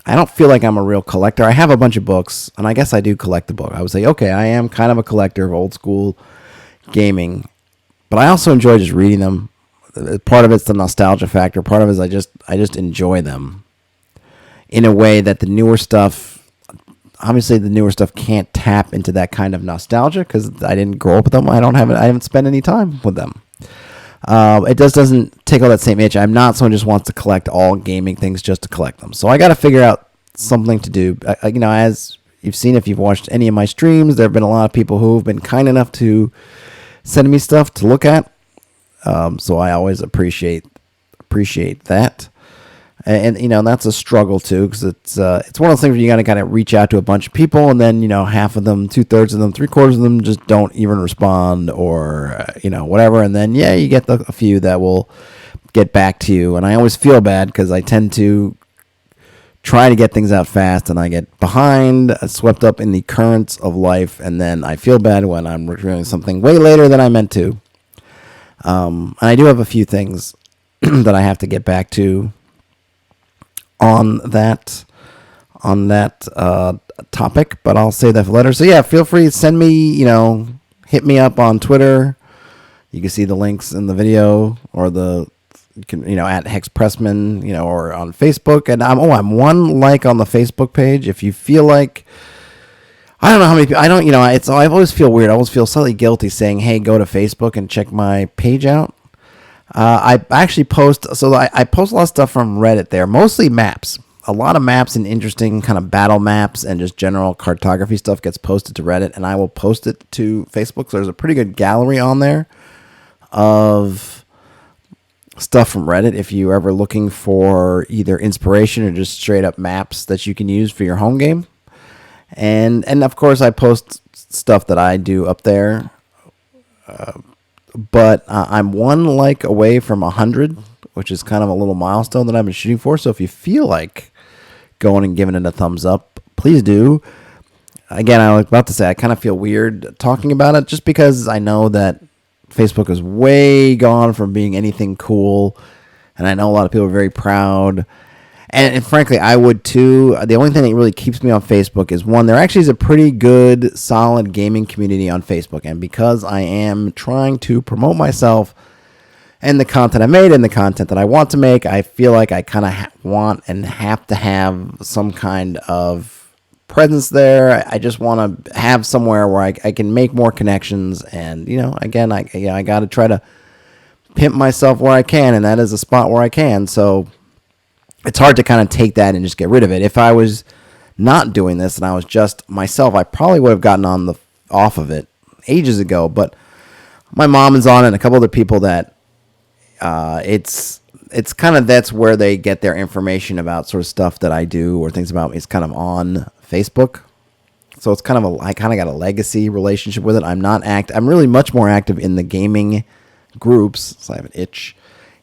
I don't feel like I'm a real collector. I have a bunch of books, and I guess I do collect the book. I would say, okay, I am kind of a collector of old school gaming, but I also enjoy just reading them. Part of it's the nostalgia factor. Part of it is I just enjoy them in a way that the newer stuff, obviously the newer stuff can't tap into that kind of nostalgia because I didn't grow up with them. I haven't spent any time with them. It just doesn't tickle that same itch. I'm not someone who just wants to collect all gaming things just to collect them. So I got to figure out something to do. As you've seen, if you've watched any of my streams, there have been a lot of people who have been kind enough to send me stuff to look at. So I always appreciate that. And that's a struggle too, because it's one of those things where you got to kind of reach out to a bunch of people, and then half of them, 2/3 of them, 3/4 of them just don't even respond, or whatever. And then you get a few that will get back to you, and I always feel bad because I tend to try to get things out fast, and I get behind, swept up in the currents of life, and then I feel bad when I'm reviewing something way later than I meant to. And I do have a few things that I have to get back to on that topic, but I'll save that for later. So feel free to send me, hit me up on Twitter. You can see the links in the video, or you can, at Hex Pressman, or on Facebook. And I'm one like on the Facebook page. If you feel like, I don't know how many people, I always feel weird. I always feel slightly guilty saying, hey, go to Facebook and check my page out. I actually post a lot of stuff from Reddit there, mostly maps. A lot of maps and interesting kind of battle maps and just general cartography stuff gets posted to Reddit, and I will post it to Facebook. So there's a pretty good gallery on there of stuff from Reddit if you're ever looking for either inspiration or just straight up maps that you can use for your home game. And of course I post stuff that I do up there. But I'm one like away from 100, which is kind of a little milestone that I've been shooting for. So if you feel like going and giving it a thumbs up, please do. Again, I was about to say I kind of feel weird talking about it just because I know that Facebook is way gone from being anything cool. And I know a lot of people are very proud. And frankly, I would too. The only thing that really keeps me on Facebook is, one, there actually is a pretty good, solid gaming community on Facebook. And because I am trying to promote myself and the content I made and the content that I want to make, I feel like I kind of want and have to have some kind of presence there. I just want to have somewhere where I can make more connections. And, again, I got to try to pimp myself where I can, and that is a spot where I can. So it's hard to kind of take that and just get rid of it. If I was not doing this and I was just myself, I probably would have gotten off of it ages ago. But my mom is on it, and a couple other people that it's kind of, that's where they get their information about sort of stuff that I do or things about me. It's kind of on Facebook. So it's kind of I kind of got a legacy relationship with it. I'm really much more active in the gaming groups. So I have an itch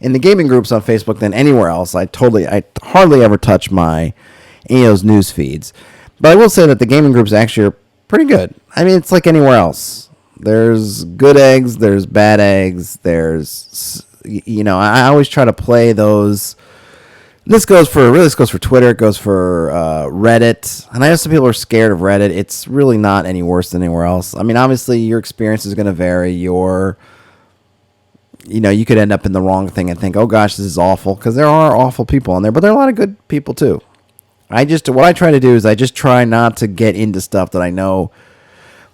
in the gaming groups on Facebook than anywhere else. I hardly ever touch any of those news feeds. But I will say that the gaming groups actually are pretty good. I mean, it's like anywhere else. There's good eggs, there's bad eggs, I always try to play those. This goes for Twitter, it goes for Reddit. And I know some people are scared of Reddit. It's really not any worse than anywhere else. I mean, obviously your experience is going to vary. You could end up in the wrong thing and think, oh gosh, this is awful, because there are awful people on there, but there are a lot of good people too. What I try to do is I just try not to get into stuff that I know.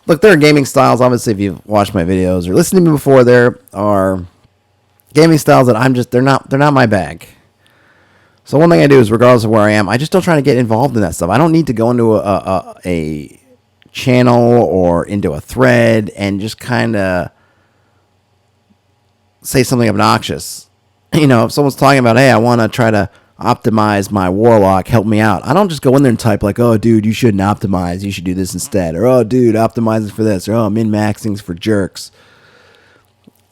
Look, there are gaming styles, obviously, if you've watched my videos or listened to me before, there are gaming styles that they're not my bag. So one thing I do is, regardless of where I am, I just don't try to get involved in that stuff. I don't need to go into a channel or into a thread and just kind of say something obnoxious. If someone's talking about, hey, I want to try to optimize my warlock, help me out, I don't just go in there and type like, oh dude, you shouldn't optimize, you should do this instead, or oh dude, optimizing for this, or oh, min-maxing's for jerks.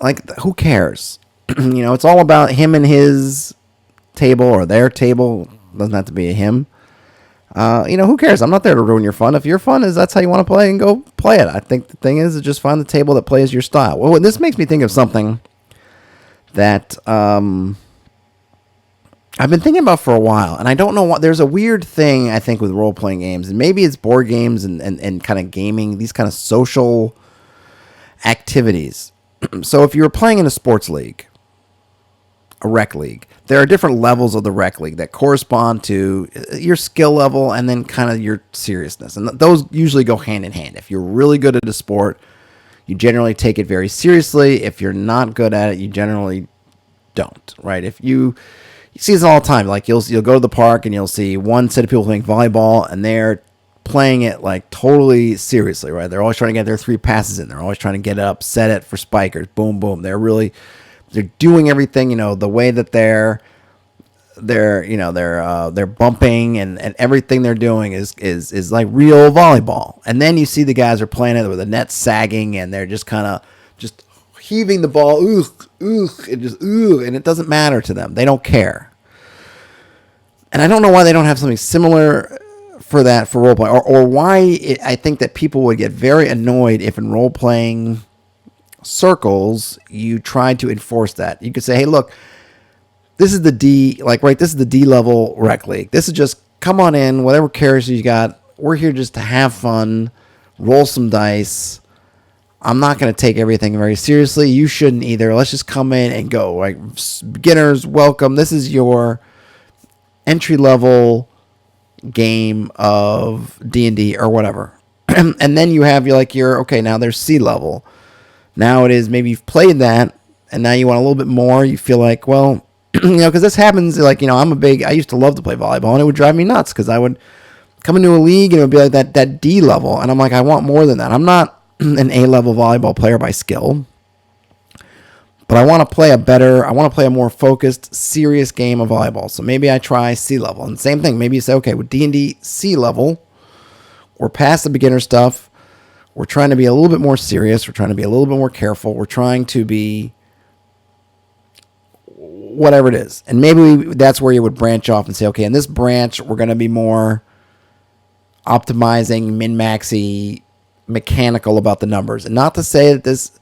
Like, who cares? It's all about him and his table, or their table. Doesn't have to be a him. Who cares? I'm not there to ruin your fun. If your fun is that's how you want to play, and go play it. I think the thing is to just find the table that plays your style. Well, this makes me think of something that I've been thinking about for a while, and I don't know what. There's a weird thing I think with role playing games, and maybe it's board games and kind of gaming, these kind of social activities. So if you're playing in a sports league, a rec league, there are different levels of the rec league that correspond to your skill level and then kind of your seriousness, and those usually go hand in hand. If you're really good at a sport, you generally take it very seriously. If you're not good at it, you generally don't, right? If you see this all the time, like you'll go to the park and you'll see one set of people playing volleyball, and they're playing it like totally seriously, right? They're always trying to get their 3 passes in. They're always trying to get it up, set it for spikers, boom, boom. They're doing everything, the way that they're bumping and everything they're doing is like real volleyball. And then you see the guys are playing it with the net sagging, and they're just kind of just heaving the ball, and it doesn't matter to them. They don't care. And I don't know why they don't have something similar for that for role playing, or why I think that people would get very annoyed if in role playing circles you tried to enforce that. You could say, hey, look, this is the D, this is the D level rec league. This is just come on in, whatever characters you got. We're here just to have fun, roll some dice. I'm not going to take everything very seriously. You shouldn't either. Let's just come in and go. Like, beginners, welcome. This is your entry level game of D&D or whatever. And then you have okay, now there's C level. Now it is, maybe you've played that and now you want a little bit more. You feel like, well, because this happens, I used to love to play volleyball, and it would drive me nuts because I would come into a league and it would be like that D level, and I'm like, I want more than that. I'm not an A-level volleyball player by skill, but I want to play a more focused, serious game of volleyball. So maybe I try C level. And same thing, maybe you say, okay, with D&D C level, we're past the beginner stuff. We're trying to be a little bit more serious. We're trying to be a little bit more careful. We're trying to be whatever it is. And maybe that's where you would branch off and say, okay, in this branch, we're going to be more optimizing, min-maxy, mechanical about the numbers. And not to say that this,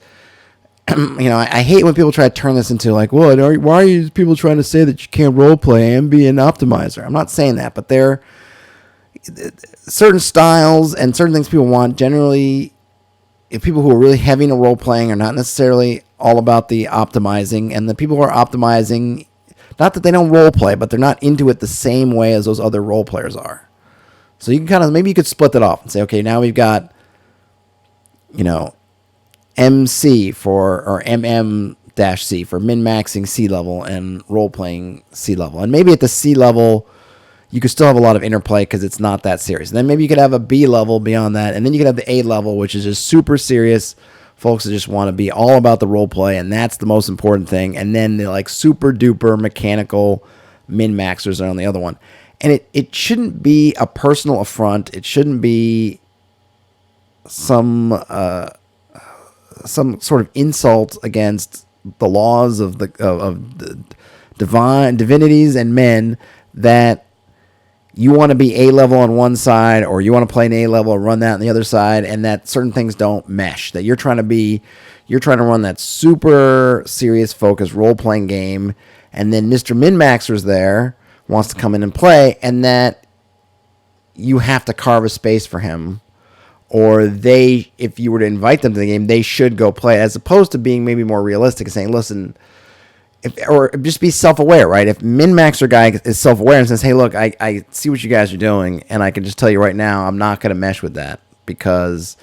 I hate when people try to turn this into like, well, why are people trying to say that you can't role play and be an optimizer? I'm not saying that, but there are certain styles and certain things people want. Generally, if people who are really heavy into role playing are not necessarily all about the optimizing, and the people who are optimizing, not that they don't role play, but they're not into it the same way as those other role players are. So you can maybe you could split that off and say, okay, now we've got, MC or MM-C for min-maxing C level and role-playing C level. And maybe at the C level, you could still have a lot of interplay because it's not that serious. And then maybe you could have a B level beyond that. And then you could have the A level, which is just super serious. Folks that just want to be all about the role play, and that's the most important thing. And then the super duper mechanical min-maxers are on the other one. And it shouldn't be a personal affront. It shouldn't be some sort of insult against the laws of the divinities and men that you want to be A level on one side, or you want to play an A level and run that on the other side, and that certain things don't mesh. That you're trying to run that super serious, focused role playing game, and then Mr. Min-Maxer's there wants to come in and play, and that you have to carve a space for him. Or if you were to invite them to the game, they should go play, as opposed to being maybe more realistic and saying, listen, or just be self-aware, right? If Min-Maxer guy is self-aware and says, hey, look, I see what you guys are doing, and I can just tell you right now, I'm not going to mesh with that, because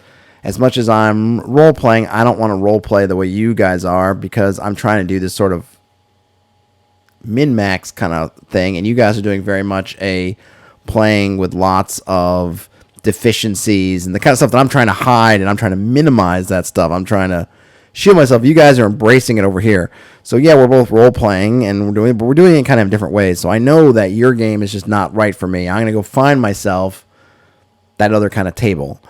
as much as I'm role-playing, I don't want to role-play the way you guys are, because I'm trying to do this sort of min-max kind of thing, and you guys are doing very much a playing with lots of deficiencies and the kind of stuff that I'm trying to hide, and I'm trying to minimize that stuff. I'm trying to shield myself. You guys are embracing it over here. So yeah, we're both role playing and we're doing it kind of in different ways. So I know that your game is just not right for me. I'm going to go find myself that other kind of table.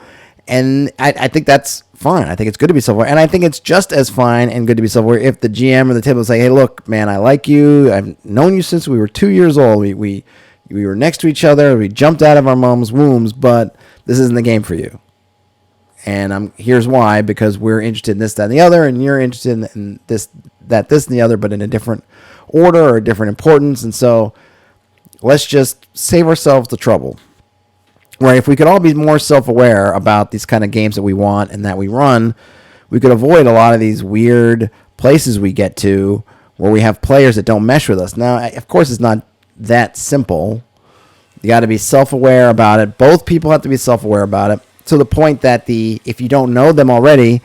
And I think that's fine. I think it's good to be self-aware. And I think it's just as fine and good to be self-aware if the GM or the table say, hey, look, man, I like you. I've known you since we were 2 years old. We were next to each other. We jumped out of our mom's wombs, but this isn't the game for you. And here's why, because we're interested in this, that, and the other, and you're interested in this, that, this, and the other, but in a different order or a different importance. And so let's just save ourselves the trouble. Right? If we could all be more self-aware about these kind of games that we want and that we run, we could avoid a lot of these weird places we get to where we have players that don't mesh with us. Now, of course, it's not that simple. You got to be self-aware about it. Both people have to be self-aware about it to the point that if you don't know them already,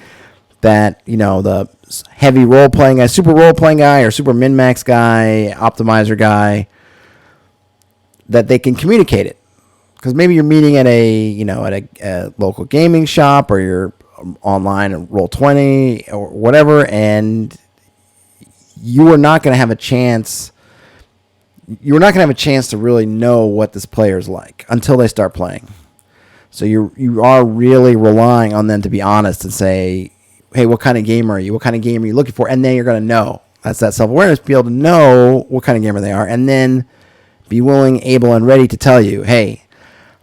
that, you know, the heavy role-playing guy, super role-playing guy, or super min-max guy, optimizer guy, that they can communicate it. Because maybe you're meeting at a local gaming shop, or you're online at Roll20 or whatever, and you are not going to have a chance. You're not going to have a chance to really know what this player is like until they start playing. So you are really relying on them to be honest and say, hey, what kind of gamer are you? What kind of game are you looking for? And then you're going to know. That's that self-awareness, be able to know what kind of gamer they are, and then be willing, able, and ready to tell you, hey,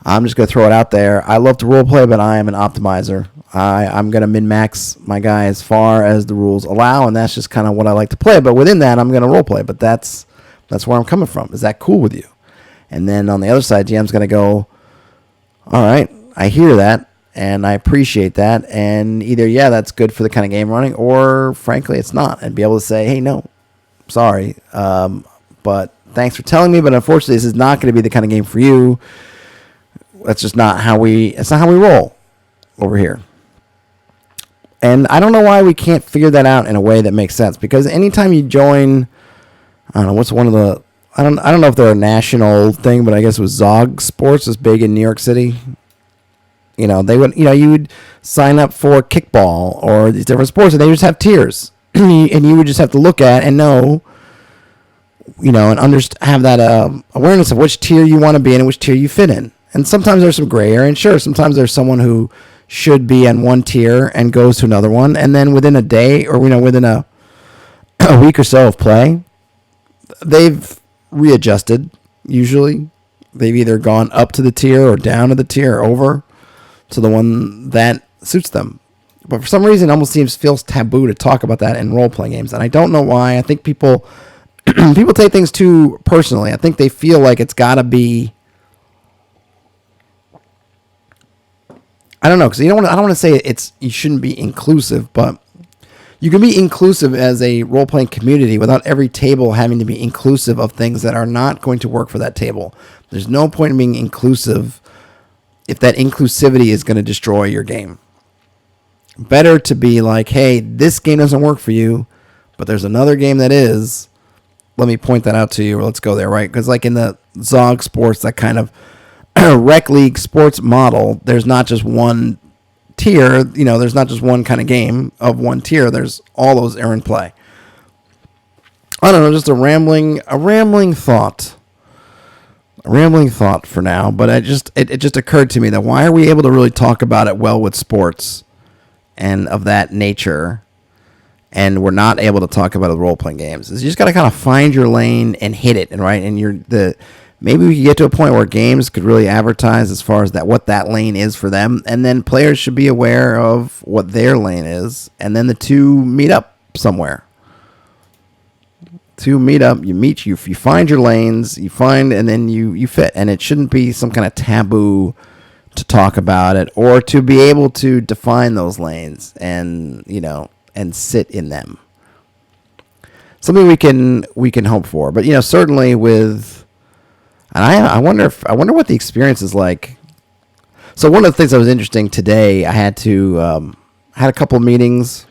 I'm just going to throw it out there. I love to roleplay, but I am an optimizer. I'm going to min-max my guy as far as the rules allow, and that's just kind of what I like to play. But within that, I'm going to roleplay. But that's where I'm coming from. Is that cool with you? And then on the other side, GM's going to go, all right, I hear that, and I appreciate that. And either, yeah, that's good for the kind of game running, or, frankly, it's not. And be able to say, hey, no, sorry, but thanks for telling me, but unfortunately, this is not going to be the kind of game for you. That's just not how we roll over here. And I don't know why we can't figure that out in a way that makes sense. Because anytime you join, I don't know, what's one of the, I don't know if they're a national thing, but I guess it was Zog Sports is big in New York City. You know, you would sign up for kickball or these different sports, and they just have tiers. And you would just have to look at and know, you know, and have that awareness of which tier you want to be in and which tier you fit in. And sometimes there's some gray area, and sure, sometimes there's someone who should be on one tier and goes to another one, and then within a day or, you know, within a week or so of play, they've readjusted. Usually, they've either gone up to the tier or down to the tier or over to the one that suits them. But for some reason, it almost feels taboo to talk about that in role-playing games, and I don't know why. I think people take things too personally. I think they feel like it's got to be. I don't know, because I don't want to say you shouldn't be inclusive, but you can be inclusive as a role-playing community without every table having to be inclusive of things that are not going to work for that table. There's no point in being inclusive if that inclusivity is going to destroy your game. Better to be like, hey, this game doesn't work for you, but there's another game that is. Let me point that out to you, or let's go there, right? Because like in the Zog Sports, that kind of rec league sports model, there's not just one tier, you know, there's not just one kind of game of one tier. There's all those are in play. I don't know, just a rambling thought. A rambling thought for now, but it just occurred to me that why are we able to really talk about it well with sports and of that nature, and we're not able to talk about it with role-playing games? Is you just got to kind of find your lane and hit it, and right, and maybe we could get to a point where games could really advertise as far as what that lane is for them, and then players should be aware of what their lane is, and then the two meet up somewhere. You find your lanes, and then you fit, and it shouldn't be some kind of taboo to talk about it or to be able to define those lanes and, you know, and sit in them. Something we can hope for, but, you know, certainly with. And I wonder what the experience is like. So one of the things that was interesting today, I had a couple of meetings.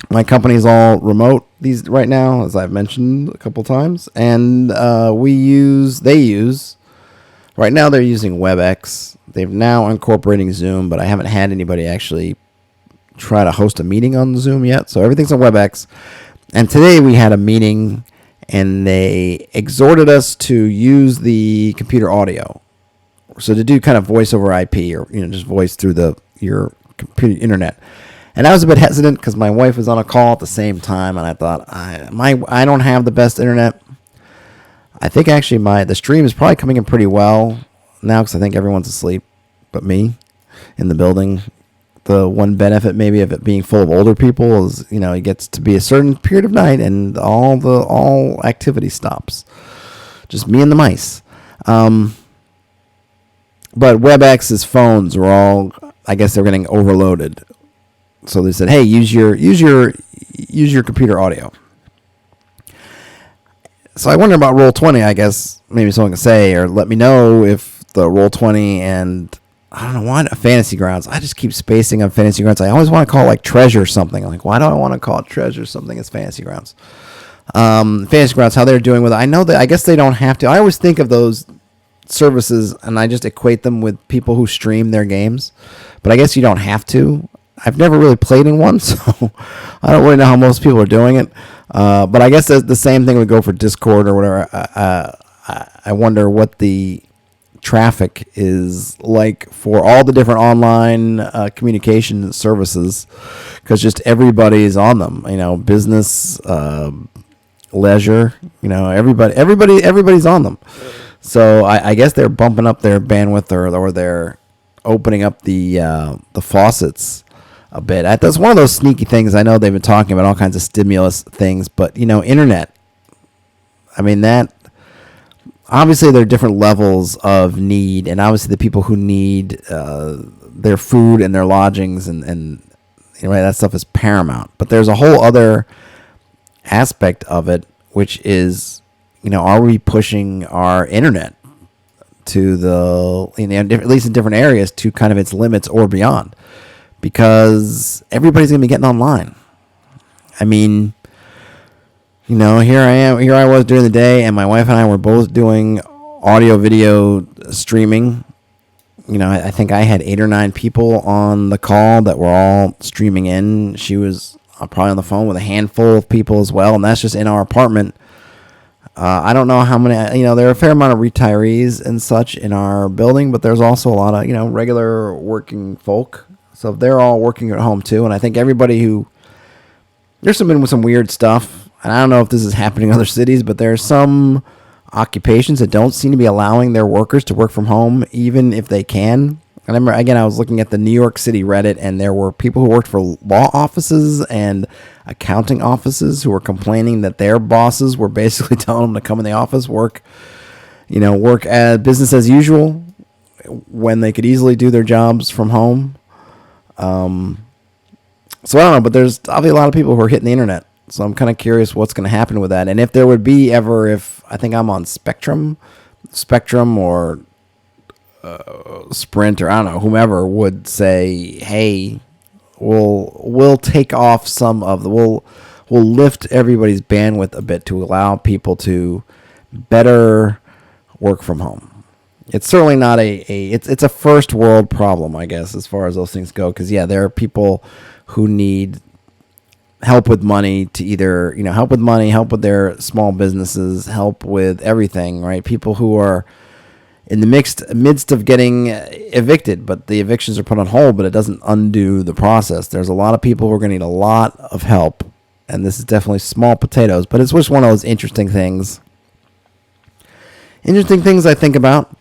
My company's all remote right now, as I've mentioned a couple times, and they use right now they're using WebEx. They've now incorporating Zoom, but I haven't had anybody actually try to host a meeting on Zoom yet. So everything's on WebEx. And today we had a meeting, and they exhorted us to use the computer audio. So to do kind of voice over IP, or, you know, just voice through your computer internet. And I was a bit hesitant because my wife was on a call at the same time, and I thought I don't have the best internet. I think actually the stream is probably coming in pretty well now because I think everyone's asleep but me in the building. The one benefit maybe of it being full of older people is, you know, it gets to be a certain period of night and all activity stops. just me and the mice. But WebEx's phones were all, I guess they're getting overloaded. So they said, hey, use your computer audio. So I wonder about Roll20. I guess maybe someone can say or let me know if the Roll20 and I don't know why Fantasy Grounds. I just keep spacing on Fantasy Grounds. I always want to call it like Treasure something. Like, why do I want to call it Treasure something? It's Fantasy Grounds. Fantasy Grounds, how they're doing with it. I know that I guess they don't have to. I always think of those services and I just equate them with people who stream their games. But I guess you don't have to. I've never really played in one, so I don't really know how most people are doing it. But I guess the same thing would go for Discord or whatever. I wonder what the traffic is like for all the different online communication services, because just everybody's on them. Business, leisure. Everybody's on them. So I guess they're bumping up their bandwidth or they're opening up the faucets a bit. That's one of those sneaky things. I know they've been talking about all kinds of stimulus things, but internet. I mean that. Obviously, there are different levels of need, and obviously the people who need their food and their lodgings and that stuff is paramount. But there's a whole other aspect of it, which is, are we pushing our internet to at least in different areas, to kind of its limits or beyond? Because everybody's going to be getting online. I mean, here I was during the day, and my wife and I were both doing audio video streaming. I think I had 8 or 9 people on the call that were all streaming in. She was probably on the phone with a handful of people as well, and that's just in our apartment. I don't know how many, there are a fair amount of retirees and such in our building, but there's also a lot of, regular working folk. So they're all working at home too. And I think there's been some weird stuff. And I don't know if this is happening in other cities, but there are some occupations that don't seem to be allowing their workers to work from home, even if they can. And I was looking at the New York City Reddit, and there were people who worked for law offices and accounting offices who were complaining that their bosses were basically telling them to come in the office, work as business as usual, when they could easily do their jobs from home. So I don't know, but there's obviously a lot of people who are hitting the internet. So I'm kind of curious what's going to happen with that. And if there would be ever, if I think I'm on Spectrum or Sprint, or I don't know, whomever would say, hey, we'll take off some of we'll lift everybody's bandwidth a bit to allow people to better work from home. It's certainly not it's a first world problem, I guess, as far as those things go. Because there are people who need help with money to either help with their small businesses, help with everything, right? People who are in the midst of getting evicted, but the evictions are put on hold, but it doesn't undo the process. There's a lot of people who are going to need a lot of help, and this is definitely small potatoes, but it's just one of those interesting things I think about.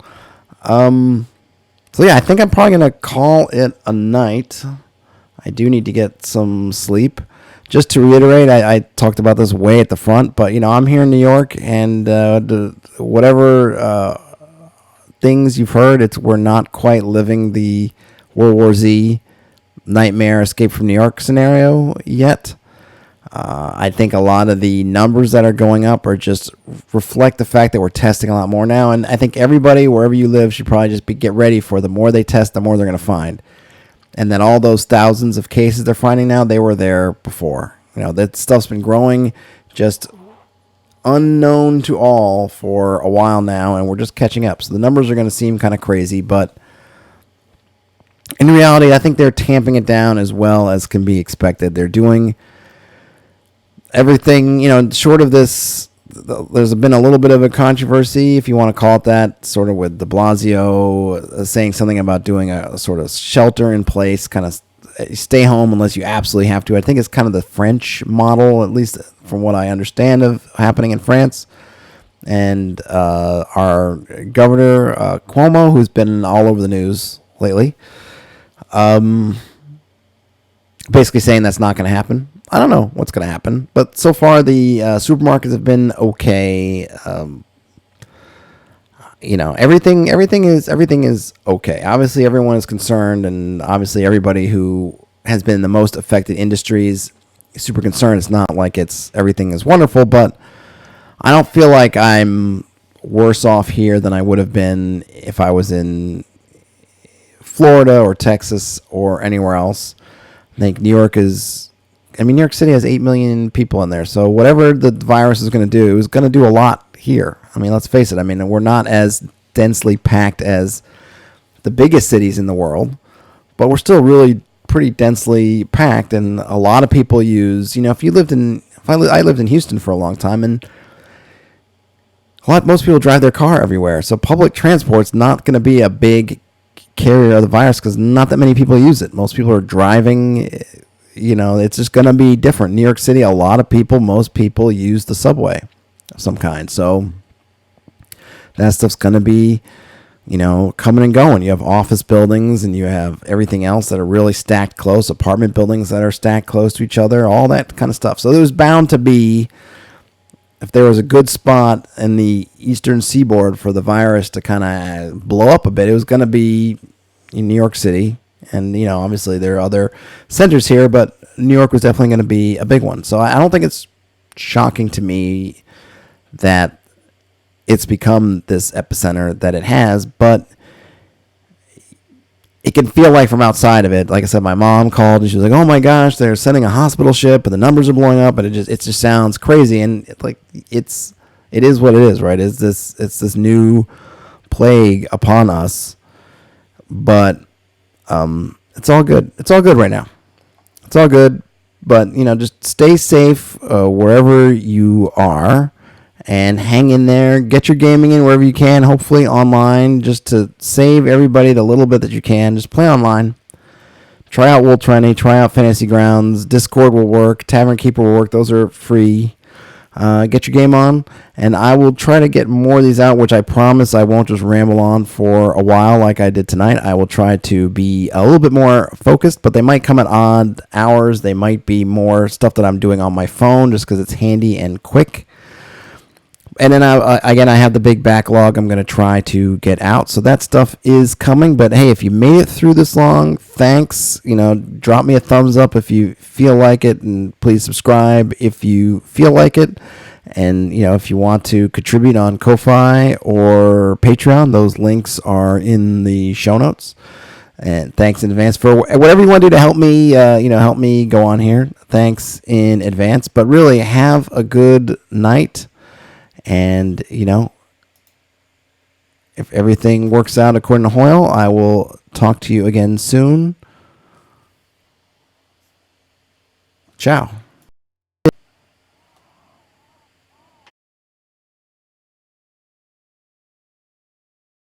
So I think I'm probably going to call it a night. I do need to get some sleep. Just to reiterate, I talked about this way at the front, but I'm here in New York, and whatever things you've heard, we're not quite living the World War Z nightmare escape from New York scenario yet. I think a lot of the numbers that are going up are just reflect the fact that we're testing a lot more now, and I think everybody, wherever you live, should probably just get ready for the more they test, the more they're going to find. And then all those thousands of cases they're finding now, they were there before. That stuff's been growing just unknown to all for a while now, and we're just catching up. So the numbers are going to seem kind of crazy, but in reality, I think they're tamping it down as well as can be expected. They're doing everything, short of this. There's been a little bit of a controversy, if you want to call it that, sort of with de Blasio saying something about doing a sort of shelter in place, kind of stay home unless you absolutely have to. I think it's kind of the French model, at least from what I understand of happening in France. And our governor, Cuomo, who's been all over the news lately, basically saying that's not going to happen. I don't know what's going to happen, but so far the supermarkets have been okay. everything is okay. Obviously, everyone is concerned, and obviously, everybody who has been in the most affected industries is super concerned. It's not like everything is wonderful, but I don't feel like I'm worse off here than I would have been if I was in Florida or Texas or anywhere else. I think New York City has 8 million people in there. So whatever the virus is going to do, is going to do a lot here. I mean, let's face it. I mean, we're not as densely packed as the biggest cities in the world, but we're still really pretty densely packed. And a lot of people use, I lived in Houston for a long time, and most people drive their car everywhere. So public transport's not going to be a big carrier of the virus because not that many people use it. Most people are driving. It's just going to be different. New York City, most people use the subway of some kind. So that stuff's going to be, coming and going. You have office buildings and you have everything else that are really stacked close, apartment buildings that are stacked close to each other, all that kind of stuff. So there's bound to be, if there was a good spot in the eastern seaboard for the virus to kind of blow up a bit, it was going to be in New York City. And, obviously there are other centers here, but New York was definitely going to be a big one. So I don't think it's shocking to me that it's become this epicenter that it has, but it can feel like from outside of it. Like I said, my mom called and she was like, "Oh my gosh, they're sending a hospital ship and the numbers are blowing up," and it just sounds crazy. And it is what it is, right? It's this new plague upon us, but it's all good. It's all good right now. It's all good, but just stay safe wherever you are. And hang in there. Get your gaming in wherever you can, hopefully online, just to save everybody the little bit that you can. Just play online. Try out World Trendy. Try out Fantasy Grounds. Discord will work. Tavern Keeper will work. Those are free. Get your game on. And I will try to get more of these out, which I promise I won't just ramble on for a while like I did tonight. I will try to be a little bit more focused, but they might come at odd hours. They might be more stuff that I'm doing on my phone just because it's handy and quick. And then, I have the big backlog I'm going to try to get out. So that stuff is coming. But, hey, if you made it through this long, thanks. Drop me a thumbs up if you feel like it. And please subscribe if you feel like it. And, if you want to contribute on Ko-Fi or Patreon, those links are in the show notes. And thanks in advance for whatever you want to do to help me, help me go on here. Thanks in advance. But really, have a good night. And, if everything works out according to Hoyle, I will talk to you again soon. Ciao.